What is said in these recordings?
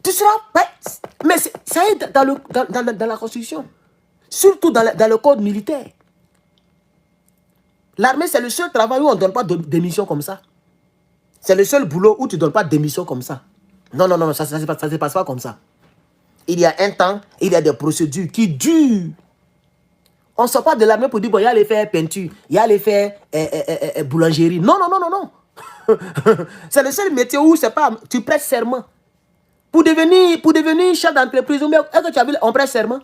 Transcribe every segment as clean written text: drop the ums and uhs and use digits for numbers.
Tu seras... Mais ça est dans la Constitution. Surtout dans le code militaire. L'armée, c'est le seul travail où on ne donne pas de démission comme ça. C'est le seul boulot où tu ne donnes pas de démission comme ça. Non, non, non, ça ne se passe pas comme ça. Il y a un temps, il y a des procédures qui durent. On ne sort pas de l'armée pour dire, bon, il y a aller faire peinture, il y a aller faire boulangerie. Non, non, non, non, non. C'est le seul métier où c'est pas, tu prêtes serment. Pour devenir chef d'entreprise, est-ce que tu as vu, on prête serment?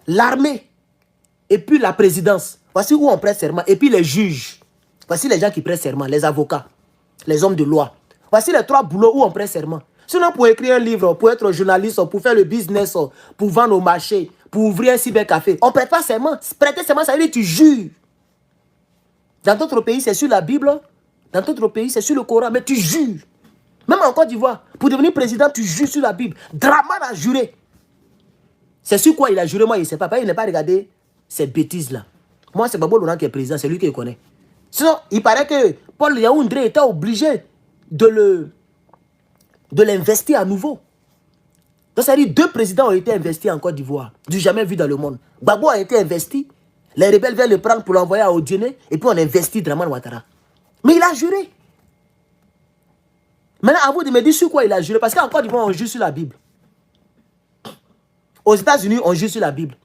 L'armée, et puis la présidence. Voici où on prête serment. Et puis les juges. Voici les gens qui prêtent serment, les avocats, les hommes de loi. Voici les 3 boulots où on prête serment. Sinon, pour écrire un livre, pour être journaliste, pour faire le business, pour vendre au marché, pour ouvrir un cybercafé, on ne prête pas serment. Prêter serment, ça veut dire que tu jures. Dans d'autres pays, c'est sur la Bible. Dans d'autres pays, c'est sur le Coran, mais tu jures. Même en Côte d'Ivoire, pour devenir président, tu jures sur la Bible. Draman a juré. C'est sur quoi il a juré, moi, il ne sait pas. Il n'a pas regardé ces bêtises-là. Moi, c'est Gbagbo Laurent qui est président, c'est lui qui le connaît. Sinon, il paraît que Paul Yaoundé était obligé de l'investir à nouveau. Donc, ça veut dire 2 présidents ont été investis en Côte d'Ivoire, du jamais vu dans le monde. Gbagbo a été investi, les rebelles viennent le prendre pour l'envoyer à Odiene, et puis on investit Draman Ouattara. Mais il a juré. Maintenant, à vous de me dire sur quoi il a juré, parce qu'en Côte d'Ivoire, on jure sur la Bible. Aux États-Unis, on jure sur la Bible.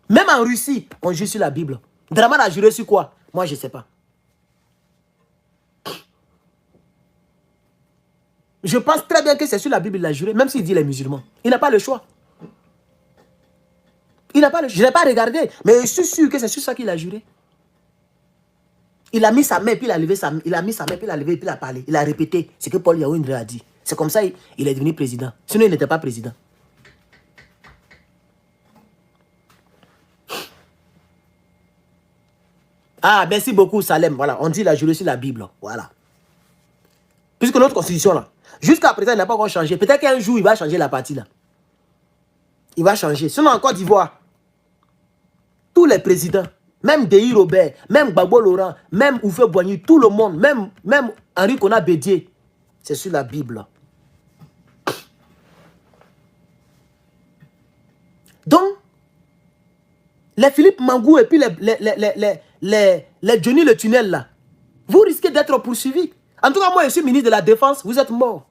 Même en Russie, on jure sur la Bible. Draman a juré sur quoi? Moi, je ne sais pas. Je pense très bien que c'est sur la Bible qu'il a juré, même s'il dit les musulmans. Il n'a pas le choix. Il n'a pas le choix. Je n'ai pas regardé, mais je suis sûr que c'est sur ça qu'il a juré. Il a mis sa main, puis il a levé sa main. Il a mis sa main, puis il a levé, puis il a parlé. Il a répété ce que Paul Yaoundé a dit. C'est comme ça qu'il est devenu président. Sinon, il n'était pas président. Ah, merci beaucoup, Salem. Voilà, on dit il a juré sur la Bible. Voilà. Puisque notre constitution, là, jusqu'à présent, il n'a pas encore changé. Peut-être qu'un jour, il va changer la partie, là. Il va changer. Sinon, en Côte d'Ivoire, tous les présidents, même Dehi Robert, même Gbagbo Laurent, même Oufé Boigny, tout le monde, même Henri Konan Bédié, c'est sur la Bible. Donc, les Philippe Mangou et puis les Johnny Le Tunnel, là, vous risquez d'être poursuivis. En tout cas, moi, je suis ministre de la Défense, vous êtes mort.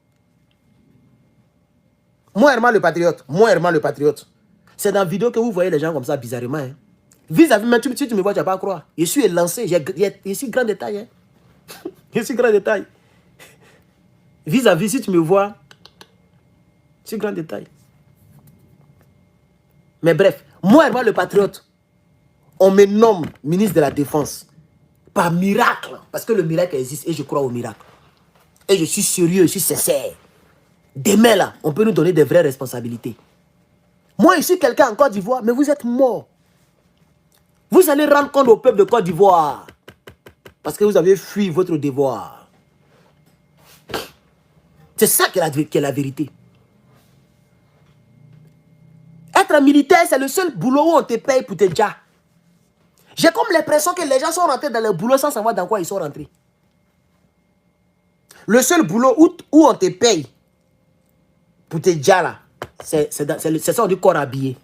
Moi, Herman le Patriote. Moi, Herman le Patriote. C'est dans la vidéo que vous voyez les gens comme ça, bizarrement. Hein. Vis-à-vis, même si tu me vois, tu ne vas pas croire. Je suis lancé, je suis grand détail. Hein. Je suis grand détail. Vis-à-vis, si tu me vois, je suis grand détail. Mais bref, moi, Herman le Patriote, on me nomme ministre de la Défense. Par miracle. Parce que le miracle existe et je crois au miracle. Et je suis sérieux, je suis sincère. Demain, là, on peut nous donner des vraies responsabilités. Moi, je suis quelqu'un en Côte d'Ivoire, mais vous êtes mort. Vous allez rendre compte au peuple de Côte d'Ivoire. Parce que vous avez fui votre devoir. C'est ça qui est la vérité. Être militaire, c'est le seul boulot où on te paye pour tes jobs. J'ai comme l'impression que les gens sont rentrés dans le boulot sans savoir dans quoi ils sont rentrés. Le seul boulot où on te paye pour tes jobs là, c'est ça, on dit corps habillé.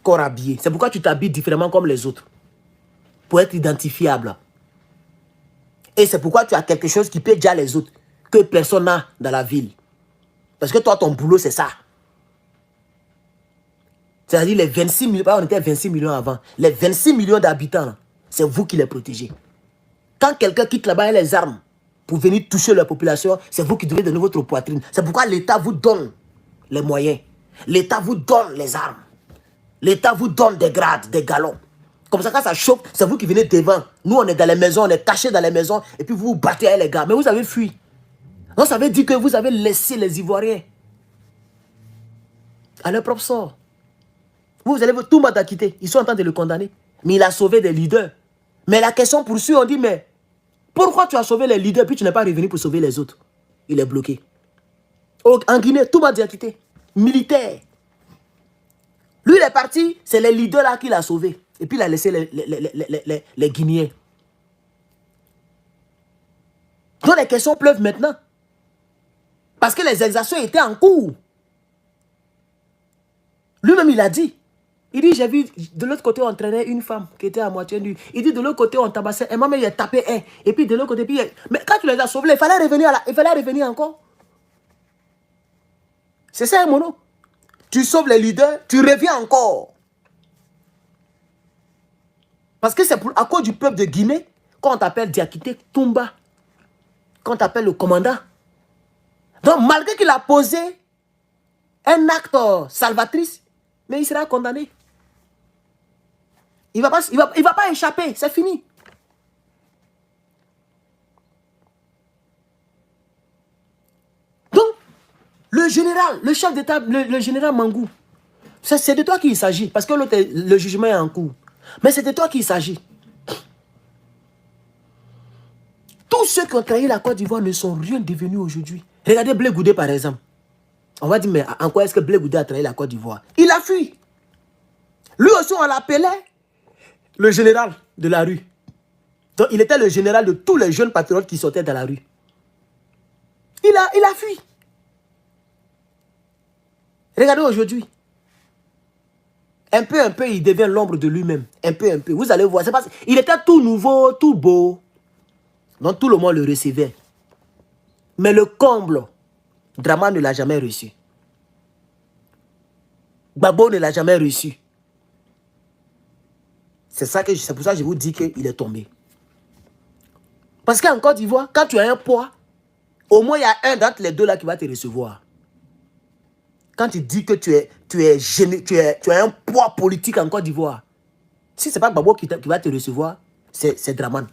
Corps habillé. C'est pourquoi tu t'habilles différemment comme les autres. Pour être identifiable. Et c'est pourquoi tu as quelque chose qui paie déjà les autres. Que personne n'a dans la ville. Parce que toi, ton boulot, c'est ça. C'est-à-dire les 26 millions, on était 26 millions avant. Les 26 millions d'habitants, c'est vous qui les protégez. Quand quelqu'un quitte là-bas les armes pour venir toucher la population, c'est vous qui devez donner votre poitrine. C'est pourquoi l'État vous donne les moyens. L'État vous donne les armes. L'État vous donne des grades, des galons. Comme ça, quand ça chauffe, c'est vous qui venez devant. Nous, on est dans les maisons, on est cachés dans les maisons, et puis vous vous battez avec les gars. Mais vous avez fui. Donc, ça veut dire que vous avez laissé les Ivoiriens à leur propre sort. Vous allez tout le monde a quitté. Ils sont en train de le condamner. Mais il a sauvé des leaders. Mais la question poursuit, on dit, mais pourquoi tu as sauvé les leaders puis tu n'es pas revenu pour sauver les autres? Il est bloqué. En Guinée, tout le monde a quitté. Militaire. Lui, il est parti, c'est les leaders là qu'il a sauvés. Et puis il a laissé les Guinéens. Donc les questions pleuvent maintenant. Parce que les exactions étaient en cours. Lui-même, il a dit. Il dit, j'ai vu de l'autre côté, on traînait une femme qui était à moitié nue. Il dit, de l'autre côté, on tabassait. Et moi-même, il a tapé un. Et puis, de l'autre côté, puis, mais quand tu les as sauvés, il fallait revenir encore. C'est ça, mon nom. Tu sauves les leaders, tu reviens encore. Parce que c'est à cause du peuple de Guinée, quand on t'appelle Diakité Toumba, quand on t'appelle le commandant. Donc, malgré qu'il a posé un acte salvatrice, mais il sera condamné. Il ne va pas échapper, c'est fini. Donc, le général, le chef d'État, le général Mangou, c'est de toi qu'il s'agit, parce que le jugement est en cours. Mais c'est de toi qu'il s'agit. Tous ceux qui ont trahi la Côte d'Ivoire ne sont rien devenus aujourd'hui. Regardez Blé Goudé par exemple. On va dire, mais en quoi est-ce que Blé Goudé a trahi la Côte d'Ivoire? Il a fui. Lui aussi, on l'appelait le général de la rue. Donc, il était le général de tous les jeunes patriotes qui sortaient dans la rue. Il a fui. Regardez aujourd'hui. Un peu, il devient l'ombre de lui-même. Un peu. Vous allez voir. Il était tout nouveau, tout beau. Donc, tout le monde le recevait. Mais le comble, Draman ne l'a jamais reçu. Gbagbo ne l'a jamais reçu. C'est pour ça que je vous dis qu'il est tombé. Parce qu'en Côte d'Ivoire, quand tu as un poids, au moins il y a un d'entre les deux là qui va te recevoir. Quand tu dis que tu as un poids politique en Côte d'Ivoire, si ce n'est pas Gbagbo qui va te recevoir, c'est Draman.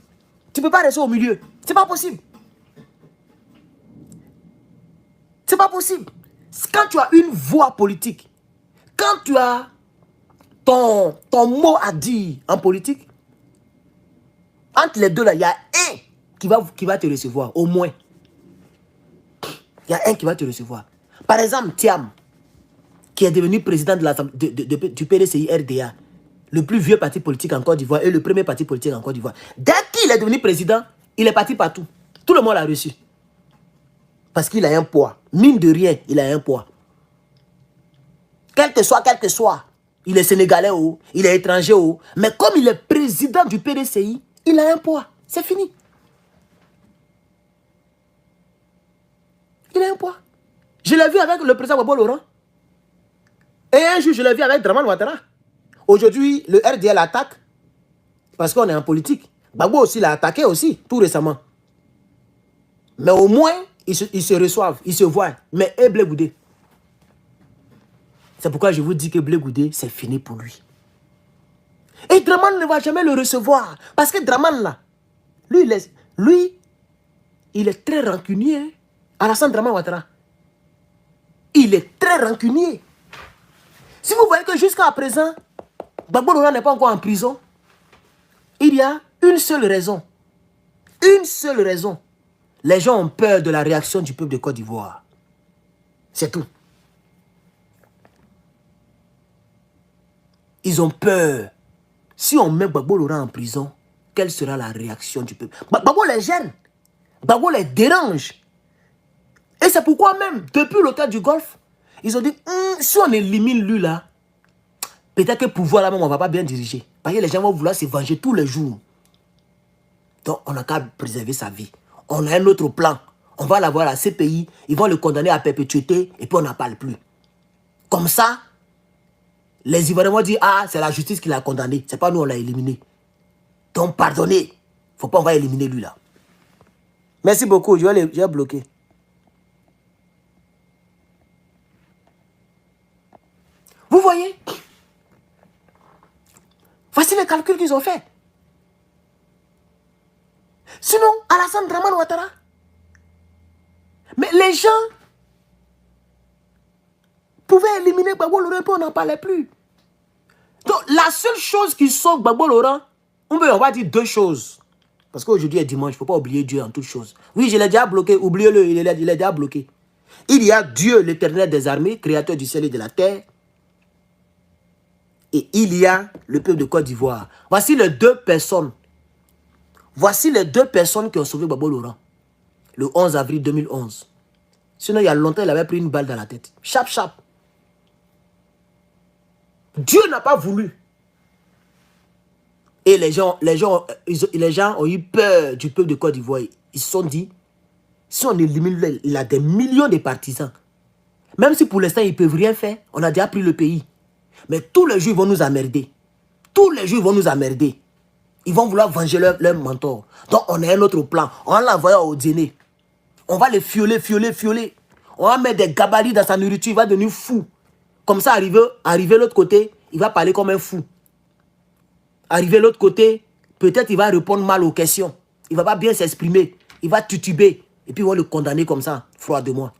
Tu ne peux pas rester au milieu. C'est pas possible. C'est pas possible. Quand tu as une voix politique, quand tu as ton mot à dire en politique, entre les deux là, il y a un qui va te recevoir, au moins. Il y a un qui va te recevoir. Par exemple, Thiam, qui est devenu président du PDCI RDA, le plus vieux parti politique en Côte d'Ivoire et le premier parti politique en Côte d'Ivoire. Dès qu'il est devenu président, il est parti partout. Tout le monde l'a reçu. Parce qu'il a un poids. Mine de rien, il a un poids. Quel que soit, il est sénégalais ou il est étranger ou. Mais comme il est président du PDCI, il a un poids. C'est fini. Il a un poids. Je l'ai vu avec le président Gbagbo Laurent. Et un jour, je l'ai vu avec Draman Ouattara. Aujourd'hui, le RDL attaque parce qu'on est en politique. Gbagbo aussi l'a attaqué aussi, tout récemment. Mais au moins, ils se reçoivent, ils se voient. Mais et Blé Goudé. C'est pourquoi je vous dis que Blé Goudé, c'est fini pour lui. Et Draman ne va jamais le recevoir. Parce que Draman, là, lui, il est très rancunier. Alassane Draman Ouattara. Il est très rancunier. Si vous voyez que jusqu'à présent, Gbagbo Laurent n'est pas encore en prison, il y a une seule raison. Une seule raison. Les gens ont peur de la réaction du peuple de Côte d'Ivoire. C'est tout. Ils ont peur. Si on met Gbagbo Laurent en prison, quelle sera la réaction du peuple? Gbagbo les gêne. Gbagbo les dérange. Et c'est pourquoi même, depuis l'hôtel du Golfe, ils ont dit, si on élimine lui là, peut-être que pouvoir là même, on ne va pas bien diriger. Parce que les gens vont vouloir se venger tous les jours. Donc, on n'a qu'à préserver sa vie. On a un autre plan. On va l'avoir à ces pays, ils vont le condamner à perpétuité et puis on n'en parle plus. Comme ça, les Ivoiriens vont dire, ah, c'est la justice qui l'a condamné. C'est pas nous, on l'a éliminé. Donc, pardonnez. Il ne faut pas, on va éliminer lui là. Merci beaucoup, j'ai bloqué. Vous voyez? Voici les calculs qu'ils ont fait. Sinon, Alassane Draman Ouattara. Mais les gens pouvaient éliminer Gbagbo Laurent et on n'en parlait plus. Donc, la seule chose qui sauve Gbagbo Laurent, on va dire deux choses. Parce qu'aujourd'hui est dimanche, il ne faut pas oublier Dieu en toutes choses. Oui, je l'ai déjà bloqué, oubliez-le, il est déjà bloqué. Il y a Dieu, l'éternel des armées, créateur du ciel et de la terre. Et il y a le peuple de Côte d'Ivoire. Voici les deux personnes. Voici les deux personnes qui ont sauvé Gbagbo Laurent. Le 11 avril 2011. Sinon, il y a longtemps, il avait pris une balle dans la tête. Chap, chap. Dieu n'a pas voulu. Et les gens ont eu peur du peuple de Côte d'Ivoire. Ils se sont dit, si on élimine, il a des millions de partisans. Même si pour l'instant, ils ne peuvent rien faire, on a déjà pris le pays. Mais tous les jours, ils vont nous emmerder. Tous les jours, ils vont nous emmerder. Ils vont vouloir venger leur mentor. Donc, on a un autre plan. On va l'envoyer au dîner. On va les fioler. On va mettre des gabarits dans sa nourriture. Il va devenir fou. Comme ça, arrivé de l'autre côté, il va parler comme un fou. Arrivé de l'autre côté, peut-être il va répondre mal aux questions. Il ne va pas bien s'exprimer. Il va tutuber. Et puis, ils vont le condamner comme ça, froidement.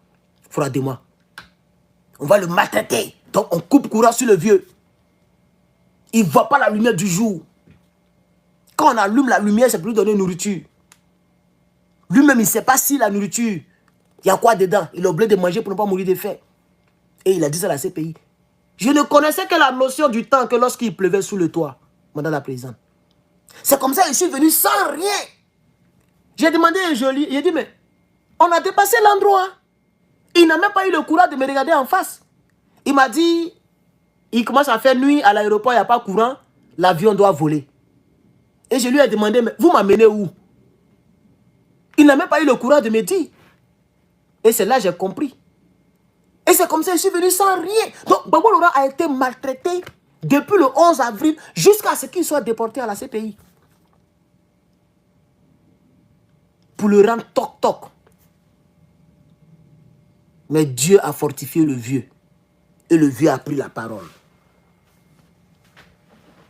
On va le maltraiter. Donc, on coupe courant sur le vieux. Il ne voit pas la lumière du jour. Quand on allume la lumière, c'est pour lui donner nourriture. Lui-même, il ne sait pas si la nourriture, il y a quoi dedans. Il est obligé de manger pour ne pas mourir de faim. Et il a dit ça à la CPI. Je ne connaissais que la notion du temps que lorsqu'il pleuvait sous le toit, madame la présidente. C'est comme ça que je suis venu sans rien. J'ai demandé à un joli, il a dit, mais on a dépassé l'endroit. Il n'a même pas eu le courage de me regarder en face. Il m'a dit, il commence à faire nuit à l'aéroport, il n'y a pas courant, l'avion doit voler. Et je lui ai demandé, mais vous m'amenez où? Il n'a même pas eu le courage de me dire. Et c'est là que j'ai compris. Et c'est comme ça que je suis venu sans rien. Donc, Gbagbo Laurent a été maltraité depuis le 11 avril jusqu'à ce qu'il soit déporté à la CPI. Pour le rendre toc-toc. Mais Dieu a fortifié le vieux. Et le vieux a pris la parole.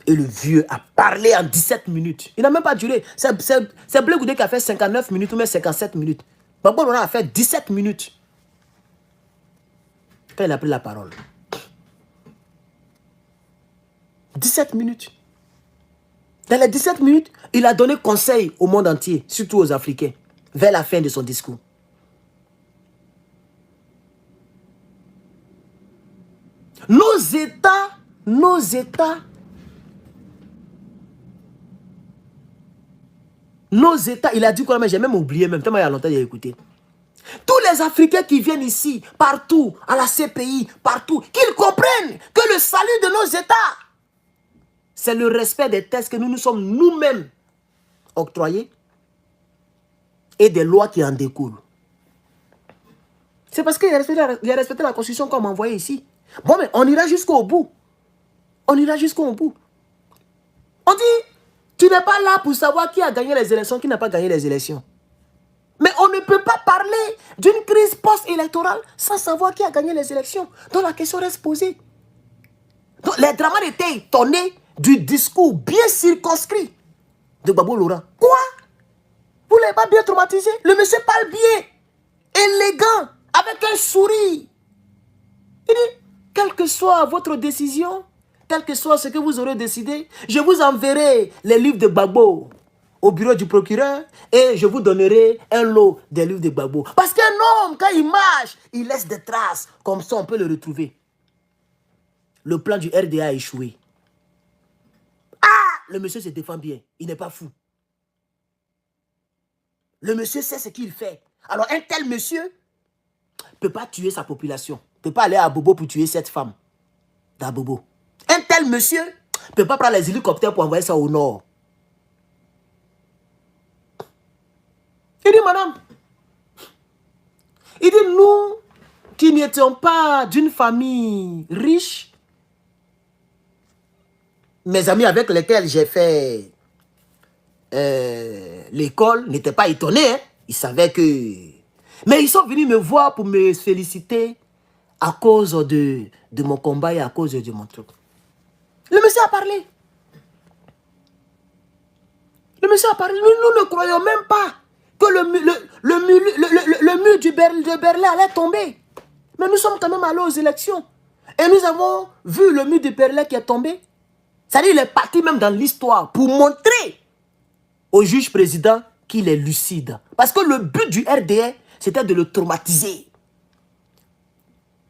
Et le vieux a parlé en 17 minutes. Il n'a même pas duré. C'est Blé Goudé qui a fait 59 minutes ou même 57 minutes. Gbagbo Laurent a fait 17 minutes. Quand il a pris la parole. 17 minutes. Dans les 17 minutes, il a donné conseil au monde entier, surtout aux Africains, vers la fin de son discours. Nos États, il a dit quoi, mais j'ai même oublié, même tellement il y a longtemps j'ai écouté. Tous les Africains qui viennent ici, partout, à la CPI, partout, qu'ils comprennent que le salut de nos États, c'est le respect des textes que nous sommes nous-mêmes octroyés et des lois qui en découlent. C'est parce qu'il a respecté la Constitution qu'on m'a envoyé ici. Bon, mais on ira jusqu'au bout. On ira jusqu'au bout. On dit, tu n'es pas là pour savoir qui a gagné les élections, qui n'a pas gagné les élections. Mais on ne peut pas parler d'une crise post-électorale sans savoir qui a gagné les élections. Donc la question reste posée. Donc les Dramane étaient étonnés du discours bien circonscrit de Gbagbo Laurent. Quoi? Vous ne l'avez pas bien traumatisé? Le monsieur parle bien, élégant, avec un sourire. Il dit, quelle que soit votre décision, quel que soit ce que vous aurez décidé, je vous enverrai les livres de Gbagbo au bureau du procureur et je vous donnerai un lot des livres de Gbagbo. Parce qu'un homme, quand il marche, il laisse des traces. Comme ça, on peut le retrouver. Le plan du RDA a échoué. Ah! Le monsieur se défend bien. Il n'est pas fou. Le monsieur sait ce qu'il fait. Alors, un tel monsieur ne peut pas tuer sa population. Ne peut pas aller à Bobo pour tuer cette femme. Dans Bobo. Un tel monsieur ne peut pas prendre les hélicoptères pour envoyer ça au nord. Il dit, madame, il dit, nous qui n'étions pas d'une famille riche, mes amis avec lesquels j'ai fait l'école n'étaient pas étonnés. Hein. Ils savaient que... Mais ils sont venus me voir pour me féliciter à cause de mon combat et à cause de mon truc. Le monsieur a parlé. Le monsieur a parlé. Nous ne croyons même pas que le mur de Berlin allait tomber. Mais nous sommes quand même allés aux élections. Et nous avons vu le mur de Berlin qui est tombé. C'est-à-dire qu'il est parti même dans l'histoire pour montrer au juge président qu'il est lucide. Parce que le but du RDA, c'était de le traumatiser.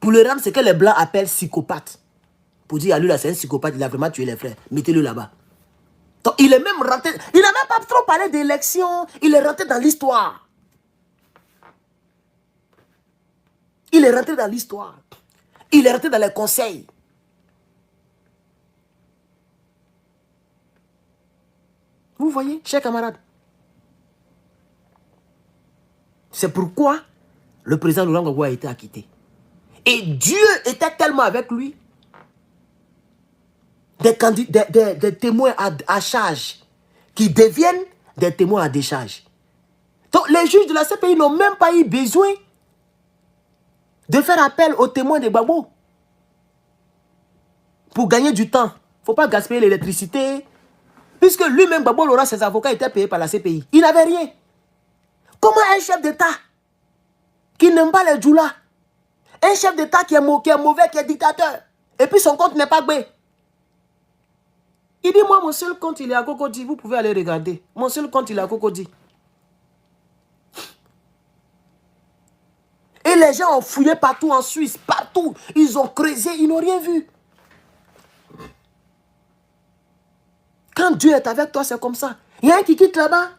Pour le rendre ce que les Blancs appellent psychopathe. Pour dire, à lui là, c'est un psychopathe, il a vraiment tué les frères. Mettez-le là-bas. Donc, il est même rentré, il n'a même pas trop parlé d'élection, il est rentré dans l'histoire. Il est rentré dans l'histoire. Il est rentré dans les conseils. Vous voyez, chers camarades. C'est pourquoi le président Laurent Gbagbo a été acquitté. Et Dieu était tellement avec lui. Des témoins à charge qui deviennent des témoins à décharge. Donc les juges de la CPI n'ont même pas eu besoin de faire appel aux témoins de Gbagbo pour gagner du temps. Il ne faut pas gaspiller l'électricité. Puisque lui-même, Gbagbo Laurent, ses avocats étaient payés par la CPI. Il n'avait rien. Comment un chef d'État qui n'aime pas les djoulas, un chef d'État qui est mauvais, qui est dictateur, et puis son compte n'est pas gbé. Il dit, moi, mon seul compte, il est à Cocody. Vous pouvez aller regarder. Mon seul compte, il est à Cocody. Et les gens ont fouillé partout en Suisse, partout. Ils ont creusé, ils n'ont rien vu. Quand Dieu est avec toi, c'est comme ça. Il y a un qui quitte là-bas.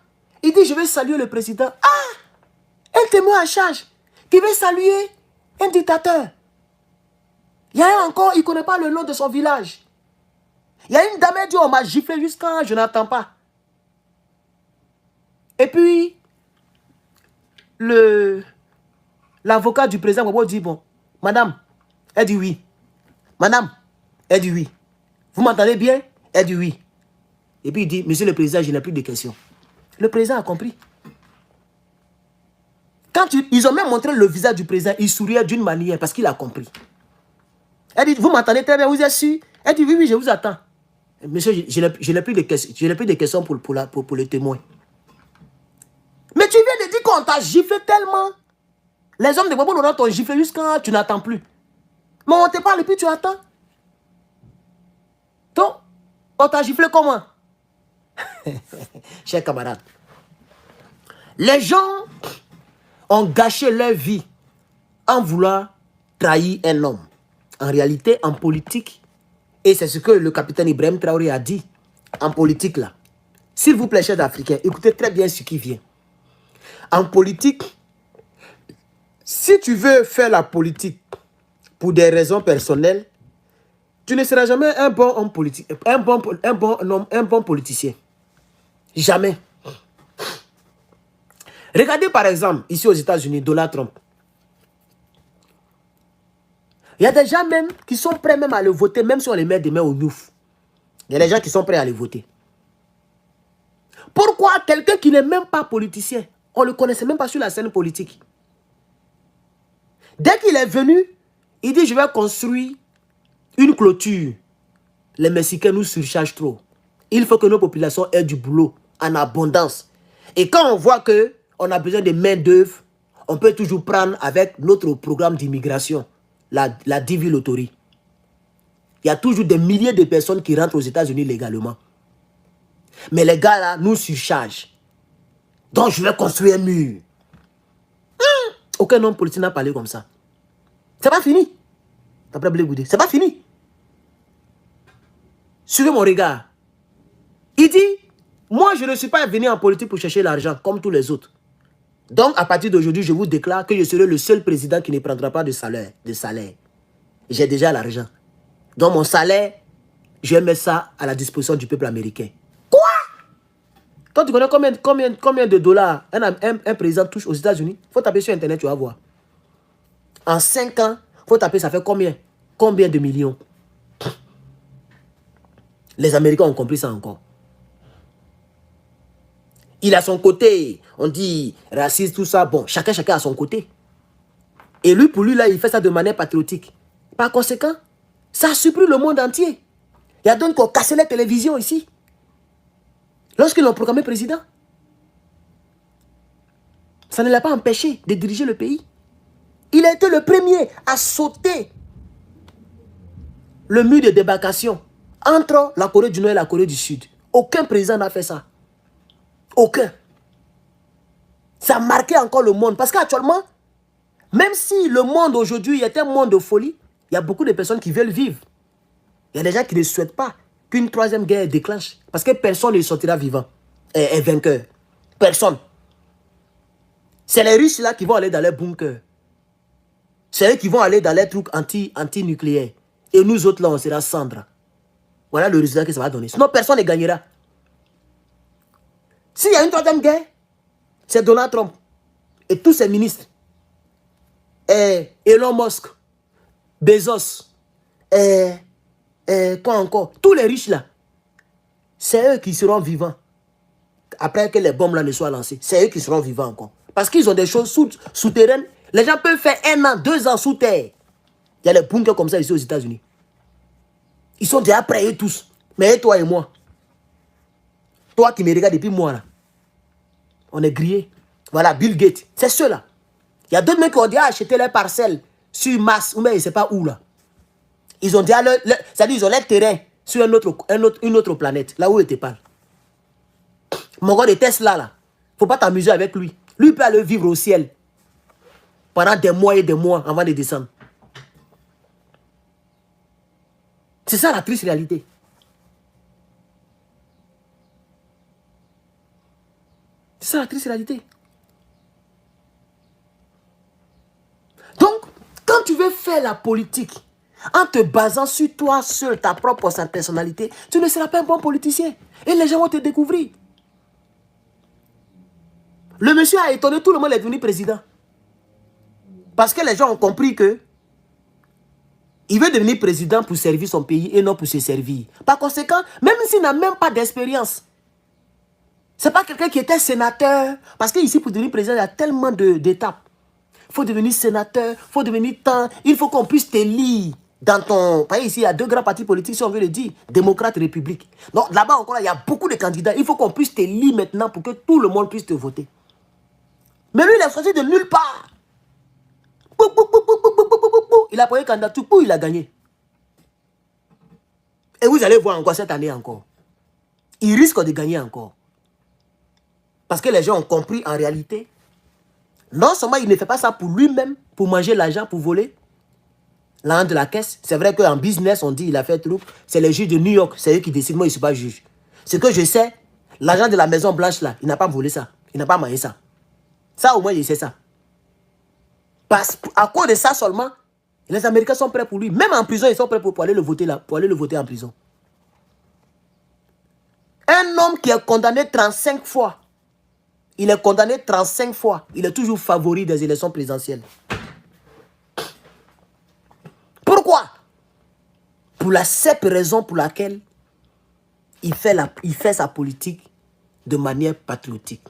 Il dit, je vais saluer le président. Ah! Un témoin à charge qui veut saluer un dictateur. Il y a un encore, il ne connaît pas le nom de son village. Il y a une dame qui dit, on m'a giflé jusqu'à je n'entends pas. Et puis, l'avocat du président Gbagbo dit, bon, madame, elle dit oui. Madame, elle dit oui. Vous m'entendez bien? Elle dit oui. Et puis il dit, monsieur le président, je n'ai plus de questions. Le président a compris. Quand ils ont même montré le visage du président, il souriait d'une manière parce qu'il a compris. Elle dit, vous m'entendez très bien, vous êtes sûr? Elle dit, oui, oui, je vous attends. Monsieur, je n'ai plus de questions, pour les témoins. Mais tu viens de dire qu'on t'a giflé tellement. Les hommes de Gbagbo Laurent t'ont giflé jusqu'à tu n'attends plus. Mais on te parle et puis tu attends. Donc, on t'a giflé comment? Chers camarades, les gens ont gâché leur vie en voulant trahir un homme. En réalité, en politique, et c'est ce que le capitaine Ibrahim Traoré a dit, en politique là, s'il vous plaît, chers Africains, écoutez très bien ce qui vient. En politique, si tu veux faire la politique pour des raisons personnelles, tu ne seras jamais un bon homme politique, un bon politicien. Jamais. Regardez par exemple, ici aux États-Unis, Donald Trump. Il y a des gens même qui sont prêts même à le voter, même si on les met des mains au nouf. Il y a des gens qui sont prêts à le voter. Pourquoi quelqu'un qui n'est même pas politicien, on ne le connaissait même pas sur la scène politique? Dès qu'il est venu, il dit, je vais construire une clôture. Les Mexicains nous surchargent trop. Il faut que nos populations aient du boulot en abondance. Et quand on voit qu'on a besoin de main d'œuvre, on peut toujours prendre avec notre programme d'immigration, la DV Lottery. Il y a toujours des milliers de personnes qui rentrent aux États-Unis légalement. Mais les gars là nous surchargent. Donc je vais construire un mur. Aucun homme politique n'a parlé comme ça. C'est pas fini. D'après Blé Goudé, c'est pas fini. Suivez mon regard. Il dit, moi je ne suis pas venu en politique pour chercher l'argent comme tous les autres. Donc à partir d'aujourd'hui, je vous déclare que je serai le seul président qui ne prendra pas de salaire. J'ai déjà l'argent. Donc mon salaire, je vais mettre ça à la disposition du peuple américain. Quoi? Toi tu connais combien de dollars un président touche aux États-Unis? Il faut taper sur internet, tu vas voir. En 5 ans, il faut taper, ça fait combien? Combien de millions? Les Américains ont compris ça encore. Il a son côté, on dit raciste, tout ça. Bon, chacun a son côté. Et lui, pour lui, là, il fait ça de manière patriotique. Par conséquent, ça a surpris le monde entier. Il y a donc qu'on cassé les télévisions ici. Lorsqu'ils l'ont proclamé président. Ça ne l'a pas empêché de diriger le pays. Il a été le premier à sauter le mur de débarcation entre la Corée du Nord et la Corée du Sud. Aucun président n'a fait ça. Aucun. Ça a marqué encore le monde. Parce qu'actuellement, même si le monde aujourd'hui est un monde de folie, il y a beaucoup de personnes qui veulent vivre. Il y a des gens qui ne souhaitent pas qu'une troisième guerre déclenche. Parce que personne ne sortira vivant et vainqueur. Personne. C'est les riches là qui vont aller dans les bunkers. C'est eux qui vont aller dans les trucs anti-nucléaires. Et nous autres, là, on sera cendres. Voilà le résultat que ça va donner. Sinon, personne ne gagnera. S'il y a une troisième guerre, c'est Donald Trump et tous ses ministres. Et Elon Musk, Bezos, quoi encore, tous les riches là, c'est eux qui seront vivants. Après que les bombes là ne soient lancées, c'est eux qui seront vivants encore. Parce qu'ils ont des choses souterraines. Les gens peuvent faire 1 an, 2 ans sous terre. Il y a des bunkers comme ça ici aux États-Unis. Ils sont déjà prêts eux tous. Mais toi et moi, toi qui me regardes depuis moi là, on est grillés. Voilà, Bill Gates, c'est ceux-là. Il y a d'autres mecs qui ont déjà acheté leurs parcelles sur Mars, ou même je ne sais pas où là. Ils ont déjà c'est-à-dire ils ont leur terrain sur une autre planète, là où ils te parlent. Mon gars de Tesla là, faut pas t'amuser avec lui. Lui il peut aller vivre au ciel pendant des mois et des mois avant de descendre. C'est ça la triste réalité. C'est ça la triste réalité. Donc, quand tu veux faire la politique en te basant sur toi seul, ta propre personnalité, tu ne seras pas un bon politicien. Et les gens vont te découvrir. Le monsieur a étonné, tout le monde est devenu président. Parce que les gens ont compris que il veut devenir président pour servir son pays et non pour se servir. Par conséquent, même s'il n'a même pas d'expérience, ce n'est pas quelqu'un qui était sénateur. Parce qu'ici, pour devenir président, il y a tellement d'étapes. Il faut devenir sénateur, il faut devenir tant. Il faut qu'on puisse te lire dans ton... Par exemple, ici, il y a 2 grands partis politiques, si on veut le dire, démocrate, république. Donc là-bas encore, il y a beaucoup de candidats. Il faut qu'on puisse te lire maintenant pour que tout le monde puisse te voter. Mais lui, il a choisi de nulle part. Il a pris candidat, tout, il a gagné. Et vous allez voir encore cette année encore. Il risque de gagner encore. Parce que les gens ont compris en réalité. Non seulement il ne fait pas ça pour lui-même, pour manger l'argent, pour voler l'argent de la caisse. C'est vrai qu'en business, on dit il a fait truc. C'est les juges de New York, c'est eux qui décident. Moi, je ne suis pas juge. Ce que je sais, l'argent de la Maison Blanche, là, il n'a pas volé ça. Il n'a pas mangé ça. Ça, au moins, je sais ça. Parce à cause de ça seulement, les Américains sont prêts pour lui. Même en prison, ils sont prêts pour aller le voter là, pour aller le voter en prison. Un homme qui est condamné 35 fois. Il est condamné 35 fois. Il est toujours favori des élections présidentielles. Pourquoi? Pour la simple raison pour laquelle il fait sa politique de manière patriotique.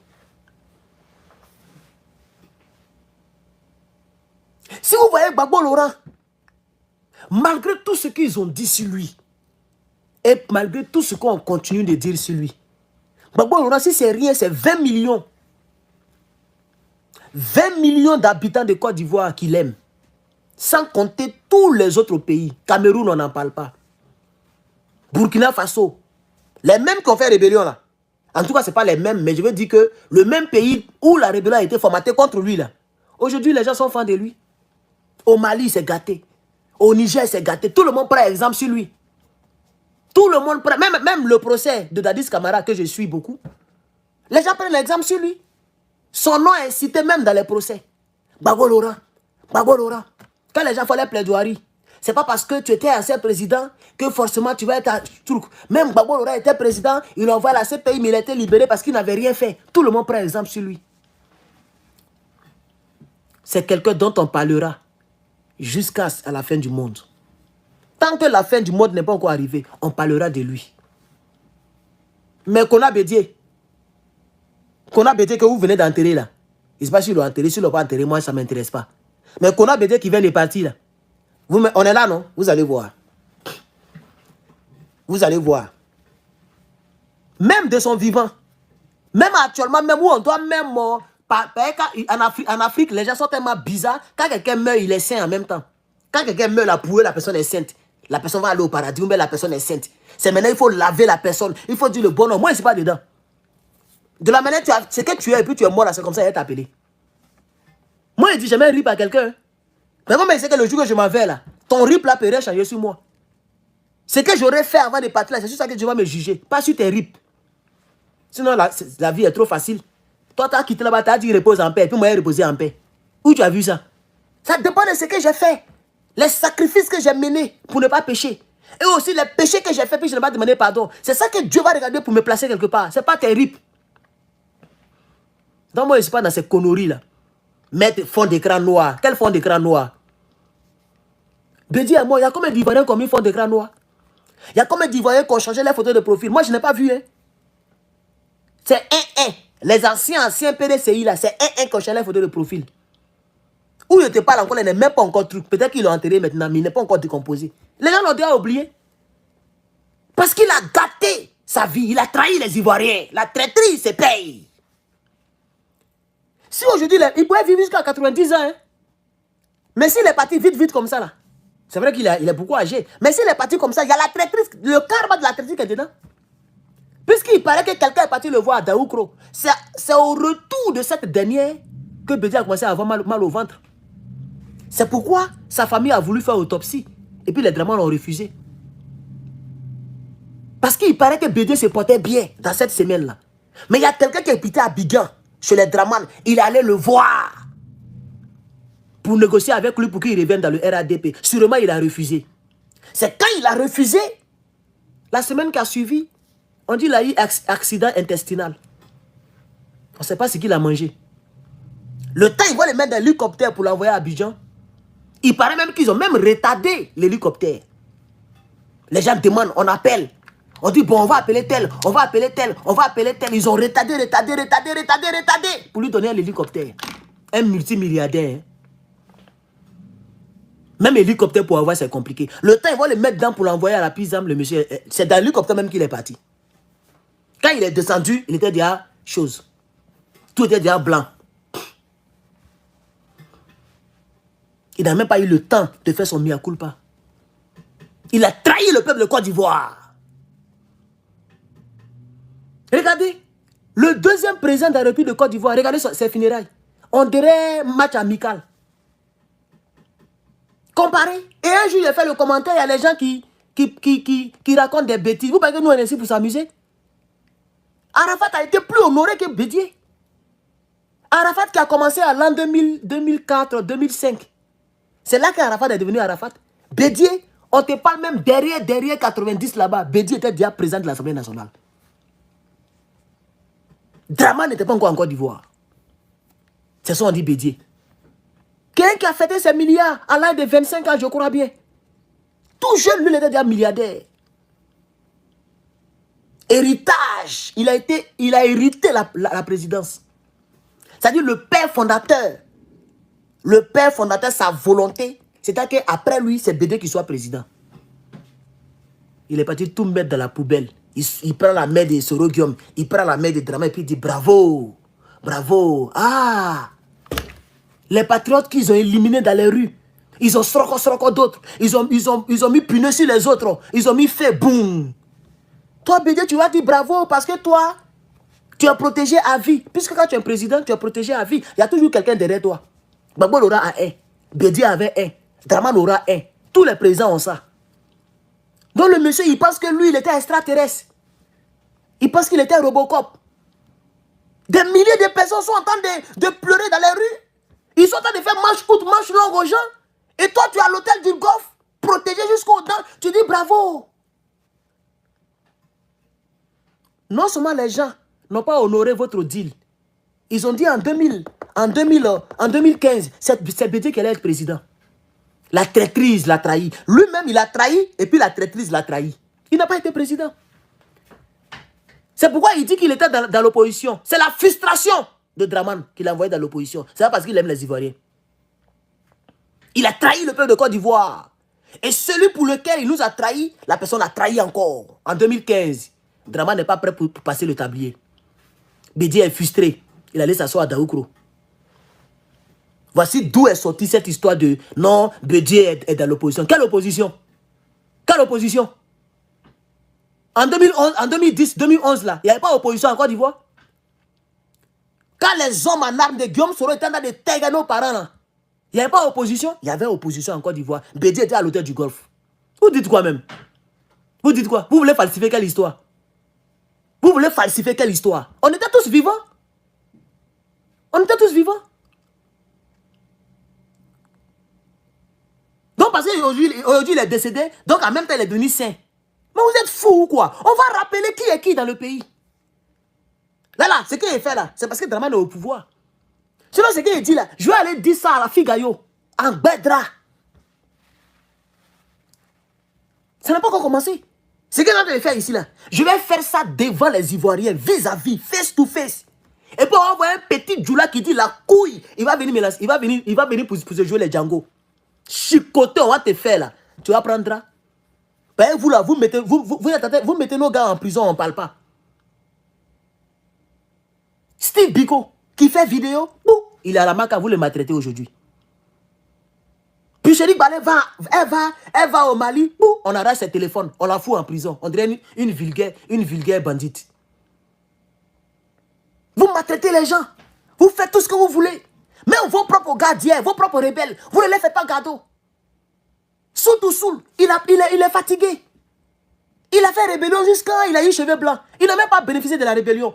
Si vous voyez Gbagbo Laurent, malgré tout ce qu'ils ont dit sur lui, et malgré tout ce qu'on continue de dire sur lui, Gbagbo Laurent, si c'est rien, c'est 20 millions. 20 millions d'habitants de Côte d'Ivoire qui l'aiment. Sans compter tous les autres pays. Cameroun, on n'en parle pas. Burkina Faso. Les mêmes qui ont fait rébellion là. En tout cas, ce n'est pas les mêmes, mais je veux dire que le même pays où la rébellion a été formatée contre lui là. Aujourd'hui, les gens sont fans de lui. Au Mali, c'est gâté. Au Niger, c'est gâté. Tout le monde prend exemple sur lui. Tout le monde prend. Même le procès de Dadis Camara que je suis beaucoup. Les gens prennent l'exemple sur lui. Son nom est cité même dans les procès. Gbagbo Laurent. Gbagbo Laurent. Quand les gens font les plaidoiries, ce n'est pas parce que tu étais ancien président que forcément tu vas être un truc. Même Gbagbo Laurent était président, il envoie la CPI, mais il a été libéré parce qu'il n'avait rien fait. Tout le monde prend exemple sur lui. C'est quelqu'un dont on parlera jusqu'à la fin du monde. Tant que la fin du monde n'est pas encore arrivée, on parlera de lui. Mais Kona Bédié que vous venez d'enterrer là, il ne sait pas s'il l'a enterré, s'il ne l'a pas enterré, moi ça ne m'intéresse pas. Mais Kona Bédié qui vient de partir là, on est là non? Vous allez voir. Vous allez voir. Même de son vivant, même actuellement, même où on doit même mort. En Afrique, les gens sont tellement bizarres. Quand quelqu'un meurt, il est saint en même temps. Quand quelqu'un meurt, la personne est sainte. La personne va aller au paradis, mais la personne est sainte. C'est maintenant, il faut laver la personne. Il faut dire le bon nom. Moi, je ne suis pas dedans. De la manière, c'est que tu es et puis tu es mort là, c'est comme ça, il est appelé. Moi, je dis jamais rip à quelqu'un. Mais moi, je sais que le jour que je m'en vais là, ton rip là peut changer sur moi. Ce que j'aurais fait avant de partir là, c'est sur ça que tu vas me juger. Pas sur tes rips. Sinon, la vie est trop facile. Toi, tu as quitté là-bas, tu as dit repose en paix. Et puis moi, j'ai reposé en paix. Où tu as vu ça? Ça dépend de ce que j'ai fait. Les sacrifices que j'ai menés pour ne pas pécher. Et aussi les péchés que j'ai fait, puis je n'ai pas demandé pardon. C'est ça que Dieu va regarder pour me placer quelque part. Ce n'est pas tes rips. Donc moi, je ne suis pas dans ces conneries-là. Mettre fond d'écran noir. Quel fond d'écran noir? Bédi à moi, il y a combien d'Ivoiriens qui ont mis fond d'écran noir? Il y a combien d'Ivoiriens qui ont changé les photos de profil? Moi, je n'ai pas vu. Hein. C'est 1-1. Les anciens PDCI, là, c'est 1-1 qui ont changé les photos de profil. Où il ne te parle encore, il n'est même pas encore truc. Peut-être qu'ils l'ont enterré maintenant, mais il n'est pas encore décomposé. Les gens l'ont déjà oublié. Parce qu'il a gâté sa vie. Il a trahi les Ivoiriens. La traîtrise se paye. Si aujourd'hui, il pourrait vivre jusqu'à 90 ans. Hein? Mais s'il est parti vite comme ça, là. C'est vrai qu'il est beaucoup âgé. Mais s'il est parti comme ça, il y a la traîtrise. Le karma de la traîtrise qui est dedans. Puisqu'il paraît que quelqu'un est parti le voir à Daoukro. C'est au retour de cette dernière que Bédi a commencé à avoir mal au ventre. C'est pourquoi sa famille a voulu faire autopsie. Et puis les Draman l'ont refusé. Parce qu'il paraît que Bédi se portait bien dans cette semaine-là. Mais il y a quelqu'un qui est pité à Bigan, chez les Draman. Il allait le voir. Pour négocier avec lui pour qu'il revienne dans le RADP. Sûrement, il a refusé. C'est quand il a refusé, la semaine qui a suivi, on dit qu'il a eu accident intestinal. On ne sait pas ce qu'il a mangé. Le temps, ils vont le mettre dans l'hélicoptère pour l'envoyer à Abidjan. Il paraît même qu'ils ont même retardé l'hélicoptère. Les gens demandent, on appelle. On dit, bon, on va appeler tel, on va appeler tel, on va appeler tel. Ils ont retardé pour lui donner un hélicoptère. Un multimilliardaire. Hein. Même hélicoptère pour avoir, c'est compliqué. Le temps, ils vont le mettre dedans pour l'envoyer à la Pisam, le monsieur. C'est dans l'hélicoptère même qu'il est parti. Quand il est descendu, il était déjà chose. Tout était déjà blanc. Il n'a même pas eu le temps de faire son mea culpa. Il a trahi le peuple de Côte d'Ivoire. Regardez, le deuxième président de la République de Côte d'Ivoire, regardez ses funérailles. On dirait match amical. Comparé. Et un jour, il a fait le commentaire, il y a les gens qui racontent des bêtises. Vous pensez que nous, on est ici pour s'amuser? Arafat a été plus honoré que Bédié. Arafat qui a commencé à l'an 2004, 2005. C'est là qu'Arafat est devenu Arafat. Bédié, on te parle même derrière 90 là-bas. Bédié était déjà président de l'Assemblée nationale. Draman n'était pas encore en Côte d'Ivoire. C'est ça qu'on dit Bédié. Quelqu'un qui a fêté ses milliards à l'âge de 25 ans, je crois bien. Tout jeune, lui, il était déjà milliardaire. Héritage. Il a hérité la présidence. C'est-à-dire le père fondateur. Le père fondateur, sa volonté, c'est-à-dire qu'après lui, c'est Bédié qui soit président. Il est parti tout mettre dans la poubelle. Il prend la main de Soro Guillaume, il prend la main de Draman et puis il dit bravo, bravo. Ah, les patriotes qu'ils ont éliminés dans les rues, ils ont sroko d'autres, ils ont mis puneux sur les autres, ils ont mis fait boum. Toi, Bédié, tu vas dire bravo parce que toi, tu es protégé à vie. Puisque quand tu es président, tu es protégé à vie. Il y a toujours quelqu'un derrière toi. Gbagbo aura un. Bédié avait un. Draman aura un. Tous les présidents ont ça. Donc le monsieur, il pense que lui, il était extraterrestre. Il pense qu'il était Robocop. Des milliers de personnes sont en train de pleurer dans les rues. Ils sont en train de faire manche courte, manche longue aux gens. Et toi, tu es à l'hôtel du Golfe, protégé jusqu'au dents. Tu dis bravo. Non seulement les gens n'ont pas honoré votre deal. Ils ont dit en 2015, c'est Bédié qui allait être président. La traîtrise l'a trahi. Lui-même, il a trahi et puis la traîtrise l'a trahi. Il n'a pas été président. C'est pourquoi il dit qu'il était dans l'opposition. C'est la frustration de Draman qu'il a envoyé dans l'opposition. C'est pas parce qu'il aime les Ivoiriens. Il a trahi le peuple de Côte d'Ivoire. Et celui pour lequel il nous a trahi, la personne a trahi encore. En 2015, Draman n'est pas prêt pour passer le tablier. Bédié est frustré. Il allait s'asseoir à Daoukro. Voici d'où est sortie cette histoire de non, Bédié est dans l'opposition. Quelle opposition? Quelle opposition? En 2011, en 2010, 2011 là, il n'y avait pas d'opposition en Côte d'Ivoire. Quand les hommes en armes de Guillaume Soro étaient en train de tailler nos parents là, il n'y avait pas d'opposition. Il y avait opposition en Côte d'Ivoire. Bédié était à l'hôtel du Golfe. Vous dites quoi même? Vous dites quoi? Vous voulez falsifier quelle histoire? Vous voulez falsifier quelle histoire? On était tous vivants. On était tous vivants. parce qu'aujourd'hui il est décédé, donc en même temps il est devenu saint. Mais vous êtes fous ou quoi? On va rappeler qui est qui dans le pays. Là, ce qu'il fait là, c'est parce que Dramane est au pouvoir. Sinon, ce qu'il dit là, je vais aller dire ça à la fille Gaillot, en Bédra. Ça n'a pas encore commencé. Ce que je vais faire ici là, je vais faire ça devant les Ivoiriens, vis-à-vis, face to face. Et puis on va voir un petit Djoula qui dit la couille, il va venir pour se jouer les Django. Chicoté, on va te faire là. Tu apprendras. Ben, vous là, vous mettez nos gars en prison, on ne parle pas. Steve Biko, qui fait vidéo, il est à la marque, vous le maltraitez aujourd'hui. Puis Chéri Balé elle va au Mali, on arrache ses téléphones, on la fout en prison. On dirait une vulgaire bandite. Vous maltraitez les gens, vous faites tout ce que vous voulez. Même vos propres gardiens, vos propres rebelles, vous ne les faites pas garder. Soul, il est fatigué. Il a fait rébellion jusqu'à il a eu cheveux blancs. Il n'a même pas bénéficié de la rébellion.